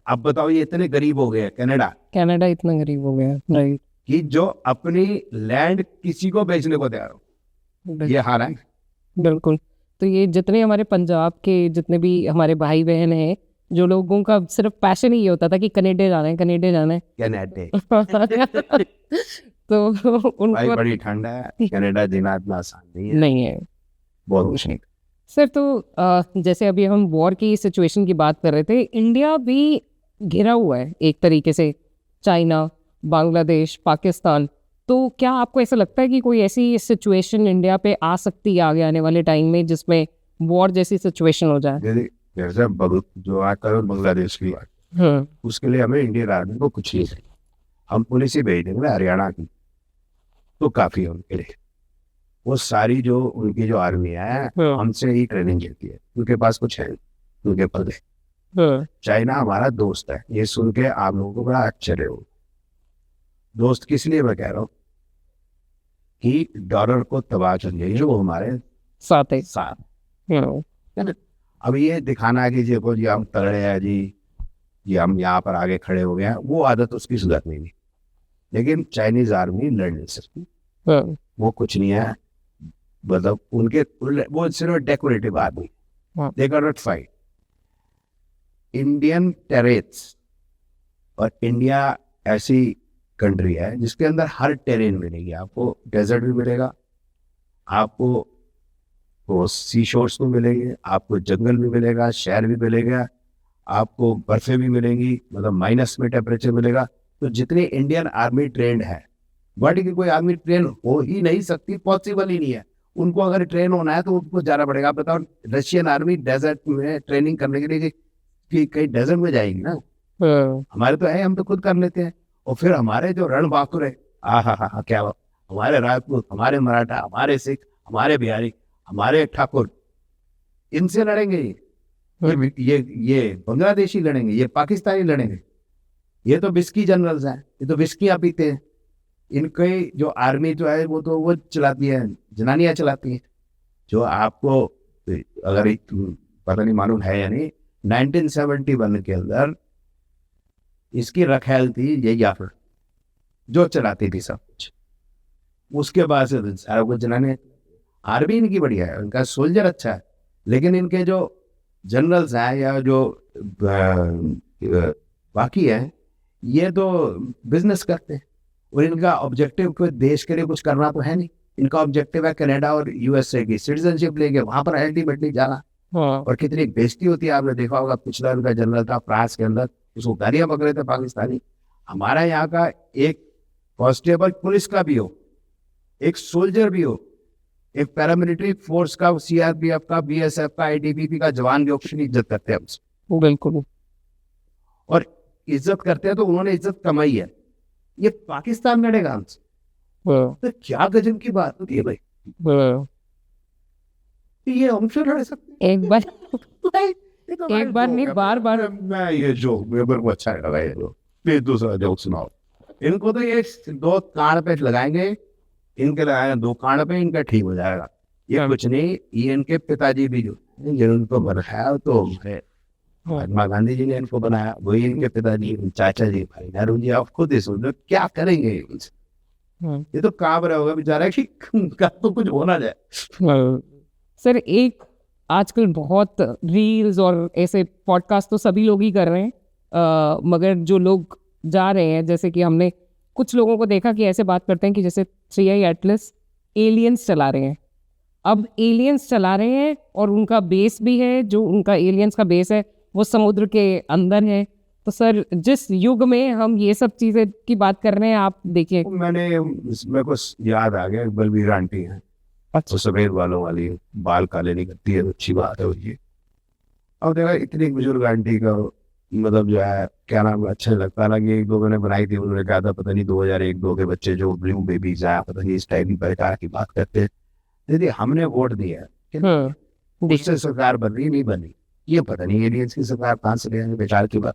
A: अब बताओ, ये इतने गरीब हो गए कनाडा
B: इतना गरीब हो गया, राइट,
A: कि जो अपनी लैंड किसी को बेचने को तैयार हो, ये हाल है।
B: बिल्कुल। तो ये जितने हमारे पंजाब के जितने भी हमारे भाई बहन हैं, जो लोगों का सिर्फ पैशन ही ये होता था कि कनाडा जाना है, कनाडा जाना है। तो
A: भाई
B: उनको
A: बड़ी ठंड है, कनाडा जीना इतना आसान
B: नहीं है।
A: बहुत मुश्किल।
B: सर, तो जैसे अभी हम वॉर की सिचुएशन की बात कर रहे थे, इंडिया भी घिरा हुआ है एक तरीके से, चाइना, बांग्लादेश, पाकिस्तान। तो क्या आपको ऐसा लगता है कि कोई ऐसी सिचुएशन इंडिया पे आ सकती है आगे आने वाले टाइम में जिसमें वॉर जैसी सिचुएशन हो जाए?
A: जैसे जो आकर बांग्लादेश की बात, उसके लिए हमें इंडियन आर्मी को कुछ नहीं, हम पुलिस ही भेज देंगे हरियाणा की, तो काफी है उनके लिए। वो सारी जो उनकी जो आर्मी है हमसे ही ट्रेनिंग लेती है, उनके पास कुछ है, उनके पद है। चाइना हमारा दोस्त है, ये सुन के आप लोगों को बड़ा आश्चर्य हो। दोस्त किस लिए मैं कह रहा हूँ कि डॉलर को तबाह करने जो हमारे
B: साथ है।
A: साथ अब ये दिखाना है कि देखो जी हम तगड़े हैं जी हम यहाँ पर आगे खड़े हो गए हैं, वो आदत उसकी सुधरनी नहीं। लेकिन चाइनीज आर्मी लड़ नहीं सकती, वो कुछ नहीं है, मतलब उनके वो सिर्फ decorative army, they can not fight. Indian terrains, और इंडिया ऐसी कंट्री है जिसके अंदर हर टेरेन मिलेगी आपको, डेजर्ट भी मिलेगा आपको, वो सी शोर्स भी मिलेंगे आपको, जंगल भी मिलेगा, शहर भी मिलेगा आपको, बर्फें भी मिलेंगी, मतलब माइनस में टेम्परेचर मिलेगा। तो जितनी इंडियन आर्मी ट्रेंड है, वर्ल्ड की कोई आर्मी ट्रेन हो ही नहीं सकती, पॉसिबल ही नहीं है। उनको अगर ट्रेन होना है तो उनको जाना पड़ेगा। आप बताओ, रशियन आर्मी डेजर्ट में ट्रेनिंग करने के लिए कि कहीं डेजर्ट में जाएगी ना? हमारे तो है, हम तो खुद कर लेते हैं। और फिर हमारे जो रणबांकुर है, हा क्या बात, हमारे राजपूत, हमारे मराठा, हमारे सिख, हमारे बिहारी, हमारे ठाकुर, इनसे लड़ेंगे ये बांग्लादेशी लड़ेंगे, ये पाकिस्तानी लड़ेंगे, ये तो बिस्की जनरल्स हैं, ये तो बिस्कियां पीते हैं। इनके जो आर्मी जो है वो तो वो चलाती है, जनानियां चलाती हैं। जो आपको अगर पता नहीं मालूम है या नहीं, 1971 के अंदर इसकी रखेल थी ये याफर, जो चलाती थी सब कुछ। उसके बाद से सारा कुछ जनाने। आर्मी इनकी बढ़िया है, उनका सोल्जर अच्छा है, लेकिन इनके जो जनरल्स हैं या जो बाकी हैं, ये तो बिजनेस करते हैं। और इनका ऑब्जेक्टिव कोई देश के लिए कुछ करना तो है नहीं, इनका ऑब्जेक्टिव है कनाडा और USA की सिटीजनशिप लेके वहां पर अल्टीमेटली जाना। और कितनी बेइज्जती होती है, आपने देखा होगा, पिछला उनका जनरल था फ्रांस के अंदर, उसको गालियां पकड़े थे पाकिस्तानी। हमारा यहाँ का एक कांस्टेबल पुलिस का भी हो, एक सोल्जर भी हो, एक पैरामिलिट्री फोर्स का, CRPF का, BSF का, ITBP का जवान भी ऑप्शन इज्जत करते हैं हमसे।
B: बिल्कुल।
A: और इज्जत करते हैं तो उन्होंने इज्जत कमाई है। ये पाकिस्तान लड़ेगा हमसे, तो क्या गजब की बात होती है भाई। ये हमसे लड़ सकते
B: एक बार नहीं, बार
A: मैं ये जो मेरे को अच्छा लगा, ये जो प्लीज दूसरा जोक सुनाओ। इनको तो ये 2 कान पे लगाएंगे, इनके लगाएंगे 2 कान पे, इनका ठीक हो जाएगा। ये कुछ नहीं, ये इनके पिताजी भी जो जिनको बनाया तो महात्मा गांधी जी ने इनको बनाया, वही इनके पिताजी, चाचा जी, भाई नेहरू जी। आप खुद ही सोच लो क्या करेंगे इनसे। ये तो काम रहा होगा बेचारा कि का तो कुछ होना जाए।
B: सर एक आजकल बहुत रील्स और ऐसे पॉडकास्ट तो सभी लोग ही कर रहे हैं, मगर जो लोग जा रहे हैं, जैसे कि हमने कुछ लोगों को देखा कि ऐसे बात करते हैं कि जैसे 3i एटलस एलियंस चला रहे हैं। अब एलियंस चला रहे हैं और उनका बेस भी है, जो उनका एलियंस का बेस है वो समुद्र के अंदर है। तो सर जिस युग में हम ये सब चीज़ें की बात कर रहे हैं, आप देखिए।
A: मेरे को याद आ गया, बलबीर आंटी है, वो सफेद बालों वाली, बाल काले नहीं करती है, अच्छी बात है ये। अब देखा इतनी बुजुर्ग आंटी का मतलब जो है क्या नाम, अच्छा लगता ना कि एक दो मैंने बनाई थी, उन्होंने कहा था पता नहीं 2001-2 के बच्चे जो ब्लू बेबीज आया, पता नहीं इस टाइप की प्रकार की बात करते हैं। दीदी हमने वोट दिया है, उससे सरकार बन रही नहीं बनी, ये पता नहीं एलियंस की सरकार कहाँ से ले आएंगे, बेकार की बात।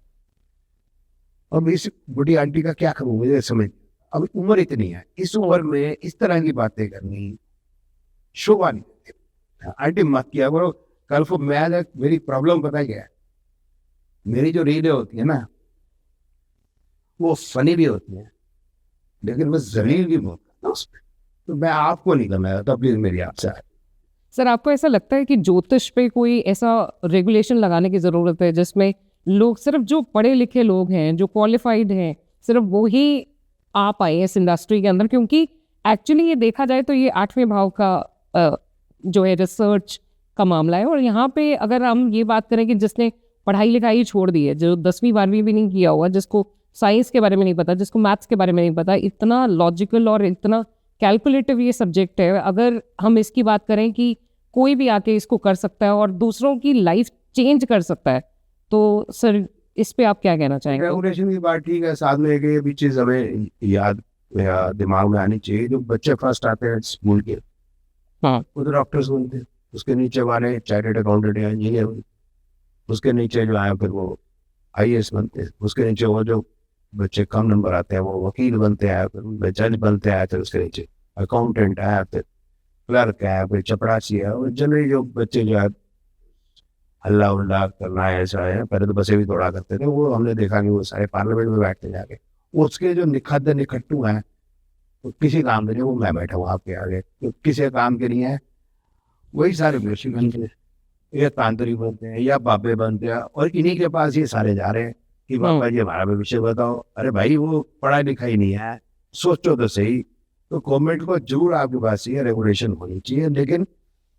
A: अब इस बुढ़ी आंटी का क्या करूँ मुझे समझ, अब उम्र इतनी है, इस उम्र में इस तरह की बातें करनी शोभा नहीं देती। आंटी मत किया करो, कल को मैं, मेरी प्रॉब्लम पता क्या है, मेरी जो रीलें होती है ना वो फनी भी होती है, लेकिन मैं जलील भी बहुत करता हूं उसमें, तो मैं आपको नहीं करना चाहता, प्लीज मेरी आपसे।
B: सर आपको ऐसा लगता है कि ज्योतिष पे कोई ऐसा रेगुलेशन लगाने की ज़रूरत है जिसमें लोग, सिर्फ जो पढ़े लिखे लोग हैं, जो क्वालिफाइड हैं, सिर्फ वो ही आ पाए इस इंडस्ट्री के अंदर? क्योंकि एक्चुअली ये देखा जाए तो ये 8वें भाव का जो है रिसर्च का मामला है। और यहाँ पे अगर हम ये बात करें कि जिसने पढ़ाई लिखाई छोड़ दी है, जो 10वीं 12वीं भी नहीं किया हुआ, जिसको साइंस के बारे में नहीं पता, जिसको मैथ्स के बारे में नहीं पता, इतना लॉजिकल और इतना कैलकुलेटिव ये सब्जेक्ट है, अगर हम इसकी बात करें कि कोई भी आके इसको कर सकता है और दूसरों की लाइफ चेंज कर सकता है, तो सर इस पे आप क्या कहना चाहेंगे?
A: रेगुलेशन की बात ठीक है, साथ में एक भी चीज हमें याद या दिमाग में आनी चाहिए, जो बच्चे फर्स्ट आते हैं स्कूल के,
B: हाँ,
A: वो तो डॉक्टर्स बनते हैं, उसके नीचे वाले चार्टर्ड अकाउंटेंट या इंजीनियर, उसके नीचे जो आया फिर वो IAS बनते हैं, उसके नीचे वो जो बच्चे कम नंबर आते हैं वो वकील बनते हैं, फिर जज बनते हैं, फिर उसके नीचे अकाउंटेंट है, फिर क्लर्क है, फिर चपरासी है। और जनरली जो बच्चे जो है हल्ला उल्ला करना है ऐसा है, पहले तो बसे भी दौड़ा करते थे, वो हमने देखा कि वो सारे पार्लियामेंट में बैठते जाके, उसके जो निखट्टू हैं तो किसी काम के नहीं, वो मैं बैठा हूँ आपके आगे, तो किसी काम के नहीं है, वही सारे बेशी बनते हैं, या तांत्रिक बनते हैं या बाबे बनते हैं, और इन्हीं के पास ये सारे जा रहे हैं कि बाबा जी हमारा भविष्य बताओ। अरे भाई वो पढ़ा लिखा ही नहीं है, सोचो तो सही। तो गवर्नमेंट को जरूर आपके पास ये रेगुलेशन होनी चाहिए, लेकिन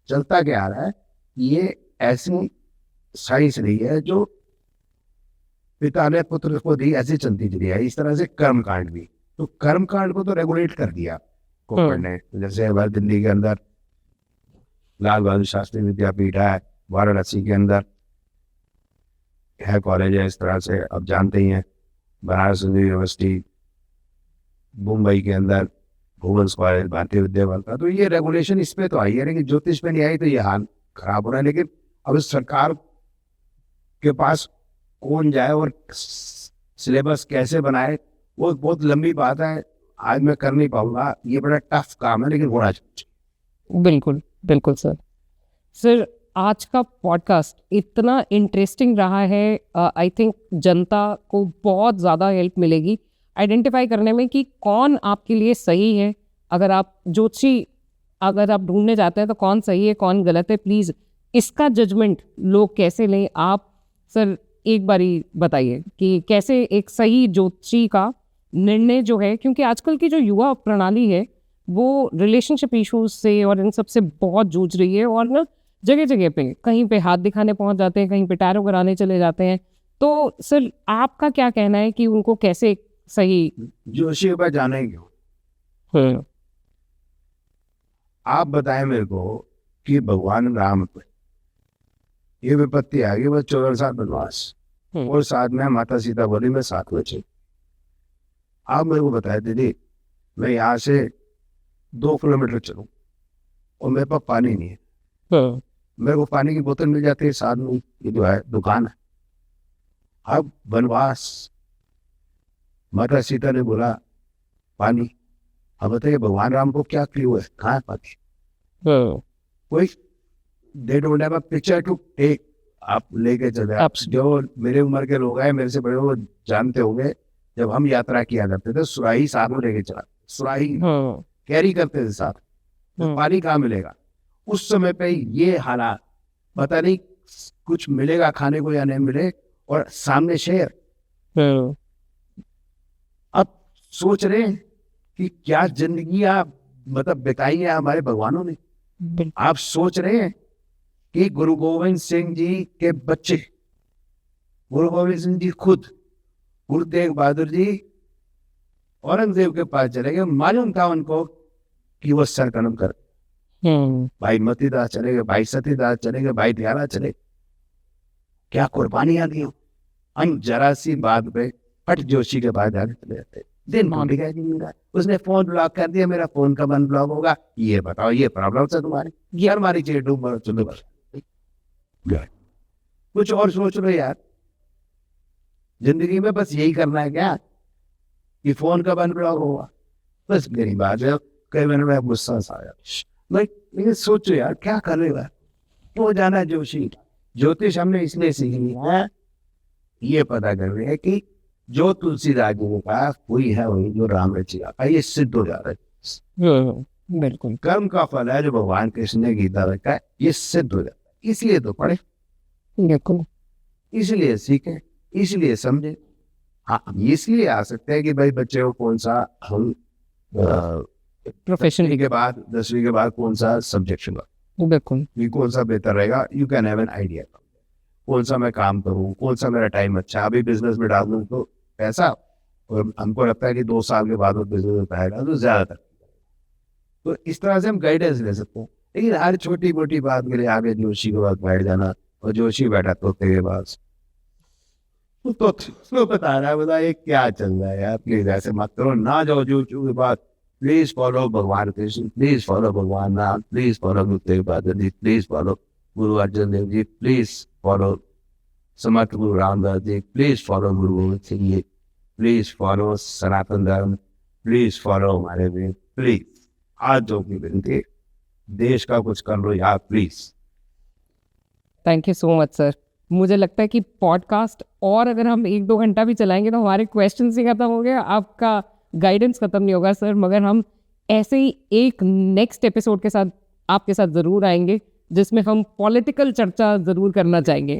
A: चलता क्या आ रहा है, ये ऐसी साइंस नहीं है जो पिता ने पुत्र को दी, ऐसे चलती चली है। इस तरह से कर्मकांड भी, तो कर्मकांड को तो रेगुलेट कर दिया गवर्नमेंट ने। जैसे हमारे दिल्ली के अंदर लाल बहादुर शास्त्री विद्यापीठ है, वाराणसी के अंदर है कॉलेज है, इस तरह से अब जानते ही हैं, बनारस हिंदू यूनिवर्सिटी, मुंबई के अंदर भुवंस कॉलेज, भारतीय विद्याभवन का। तो ये रेगुलेशन इस पे तो आई है, लेकिन ज्योतिष में नहीं आई, तो ये हाल खराब हो रहा है। लेकिन अब सरकार के पास कौन जाए और सिलेबस कैसे बनाए, वो बहुत लंबी बात है, आज मैं कर नहीं पाऊंगा, ये बड़ा टफ काम है, लेकिन होना चाहिए।
B: बिल्कुल बिल्कुल सर। सर आज का पॉडकास्ट इतना इंटरेस्टिंग रहा है, आई थिंक जनता को बहुत ज़्यादा हेल्प मिलेगी आइडेंटिफाई करने में कि कौन आपके लिए सही है। अगर आप ज्योतिषी अगर आप ढूंढने जाते हैं तो कौन सही है कौन गलत है, प्लीज़ इसका जजमेंट लोग कैसे लें। आप सर एक बारी बताइए कि कैसे एक सही ज्योतिषी का निर्णय जो है, क्योंकि आजकल की जो युवा प्रणाली है वो रिलेशनशिप इश्यूज से और इन सब से बहुत जूझ रही है, और ना जगह जगह पे कहीं पे हाथ दिखाने पहुंच जाते हैं, कहीं पे टैरो कराने चले जाते हैं। तो सर आपका क्या कहना है कि उनको कैसे सही
A: जोशी पर जाने क्यों? आप बताएं मेरे को कि भगवान राम पे ये विपत्ति आ गई, बस 14 साल बनवास, और साथ में माता सीता बोली मैं 7 बचे। आप मेरे को बताए दीदी, मैं यहाँ से 2 किलोमीटर चलूं और मेरे पास पानी नहीं है, मेरे को पानी की बोतल मिल जाती है, साथ में ये जो है दुकान है। अब वनवास, माता सीता ने बोला पानी, अब बताइए भगवान राम को क्या क्ल्यू है, कहाँ है पानी? कोई they don't have a picture to take. आप लेके चले, आप जो मेरे उम्र के लोग हैं, मेरे से बड़े, वो जानते होंगे, जब हम यात्रा किया करते थे सुराही साथ में लेके चला, सुराही
B: हाँ,
A: कैरी करते थे साथ, तो पानी कहाँ मिलेगा उस समय पे। ये हालात, पता नहीं कुछ मिलेगा खाने को या नहीं मिले, और सामने शहर।
B: हाँ,
A: अब सोच रहे हैं कि क्या जिंदगी आप मतलब बिताई है हमारे भगवानों ने। आप सोच रहे हैं कि गुरु गोविंद सिंह जी के बच्चे, गुरु गोविंद सिंह जी खुद, गुरु तेग बहादुर जी औरंगजेब के पास चले गए, मालूम था उनको कि वो सर कलम कर। भाई मतीदास चले गए, भाई सतीदास चले गए, भाई दयाला चले गए। क्या कुर्बानियां दी। हम जरा सी बात पे पट जोशी के पास जाके चले जाते, दिन भर दिखाई नहीं मिला, उसने फोन ब्लॉक कर दिया, मेरा फोन कब अनब्लॉक होगा, ये बताओ, ये प्रॉब्लम है तुम्हारी, ये हमारी चेट डूब चलो बस। कुछ और सोच लो यार, जिंदगी में बस यही करना है क्या कि फोन कब अनब्लॉक होगा, बस मेरी बात है। कई मैंने मैं गुस्सा सा आया, लेकिन सोचो यार क्या करेगा वो। जाना जोशी, ज्योतिष हमने इसलिए सीखनी है, ये पता कर रहे हैं कि जो तुलसीदास जी के पास हुई है वही जो राम रचिया, ये सिद्ध हो जा रहा है।
B: बिल्कुल,
A: कर्म का फल है जो भगवान कृष्ण ने गीता रखा है, ये सिद्ध हो जाता है। इसलिए तो पढ़े,
B: बिल्कुल,
A: इसलिए सीखे, इसलिए समझे। हाँ, इसलिए आ सकते हैं कि भाई बच्चे को कौन सा हम
B: प्रोफेशन
A: के बाद 10वीं के बाद कौन सा सब्जेक्ट चुना,
B: बिल्कुल,
A: ये कौन सा बेहतर रहेगा। You can have an idea कौन सा मैं काम करूँ, कौन सा मेरा टाइम अच्छा। अभी बिजनेस में डाल दूँ तो पैसा, और हमको लगता है कि 2 साल के बाद वो बिजनेस में पाएगा तो ज्यादातर। तो इस तरह से हम गाइडेंस ले सकते हैं। लेकिन हर छोटी मोटी बात के लिए आगे जोशी के पास बैठ जाना, और जोशी बैठा तोते के पास, तो बता रहा है, बता ये क्या चल रहा है यार, प्लीज ऐसे मत करो, ना जाओ जोशी के पास। प्लीज फॉलो भगवान कृष्ण, प्लीज फॉलो भगवान Ram, please follow Guru Tegh Bahadur ji, please follow Guru Arjan Dev ji, please follow Samarth Guru Ramdas ji, please follow Guru Govind Singh ji, please follow सनातन धर्म, प्लीज फॉलो हमारे वीर, प्लीज। आज जो की विनती, देश का कुछ कर लो यार please.
B: Thank you so much sir. मुझे लगता है कि पॉडकास्ट और अगर हम 1-2 घंटा भी चलाएंगे तो हमारे क्वेश्चन ही खत्म हो गया, आपका गाइडेंस खत्म नहीं होगा सर। मगर हम ऐसे ही एक नेक्स्ट एपिसोड के साथ आपके साथ ज़रूर आएंगे जिसमें हम पॉलिटिकल चर्चा ज़रूर करना चाहेंगे।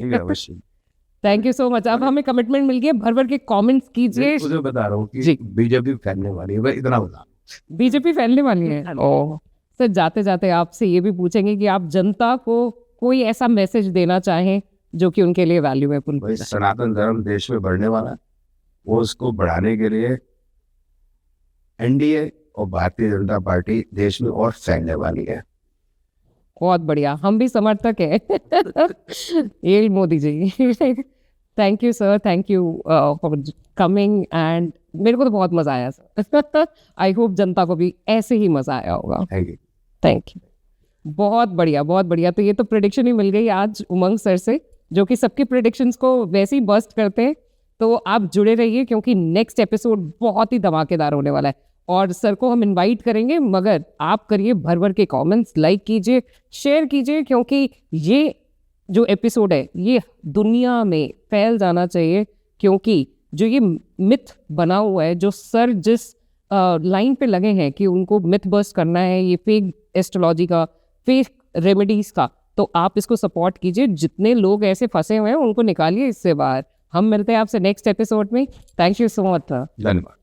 B: Thank you so much. अब हमें कमिटमेंट मिल गया, भर भर के कमेंट्स कीजिए।
A: मुझे बता रहा हूँ
B: जी।
A: कि बीजेपी फैलने वाली है, इतना बता।
B: बीजेपी फैलने वाली है। ओह सर, जाते जाते आपसे ये भी पूछेंगे कि आप जनता को कोई ऐसा मैसेज देना चाहें जो कि उनके लिए वैल्यूएबल हो।
A: सनातन धर्म देश में बढ़ने वाला है, वो उसको बढ़ाने के लिए एनडीए और भारतीय जनता पार्टी देश में और फैलने वाली है।
B: बहुत बढ़िया, हम भी समर्थक है। ये Modi ji. Thank you sir, thank you for coming, and मेरे को तो बहुत मजा आया सर। आई होप जनता को भी ऐसे ही मजा आया होगा।
A: Thank you,
B: thank you. बहुत बढ़िया, बहुत बढ़िया। तो ये तो प्रेडिक्शन ही मिल गई आज उमंग सर से, जो कि सबकी प्रेडिक्शंस को वैसे ही बस्ट करते हैं। तो आप जुड़े रहिए क्योंकि नेक्स्ट एपिसोड बहुत ही धमाकेदार होने वाला है, और सर को हम इनवाइट करेंगे। मगर आप करिए भर भर के कमेंट्स, लाइक कीजिए, शेयर कीजिए, क्योंकि ये जो एपिसोड है ये दुनिया में फैल जाना चाहिए। क्योंकि जो ये मिथ बना हुआ है, जो सर जिस लाइन पे लगे हैं कि उनको मिथ बस्ट करना है, ये फेक एस्ट्रोलॉजी का, फेक रेमेडीज का, तो आप इसको सपोर्ट कीजिए। जितने लोग ऐसे फंसे हुए हैं उनको निकालिए इससे बाहर। हम मिलते हैं आपसे नेक्स्ट एपिसोड में। Thank you so much.
A: धन्यवाद।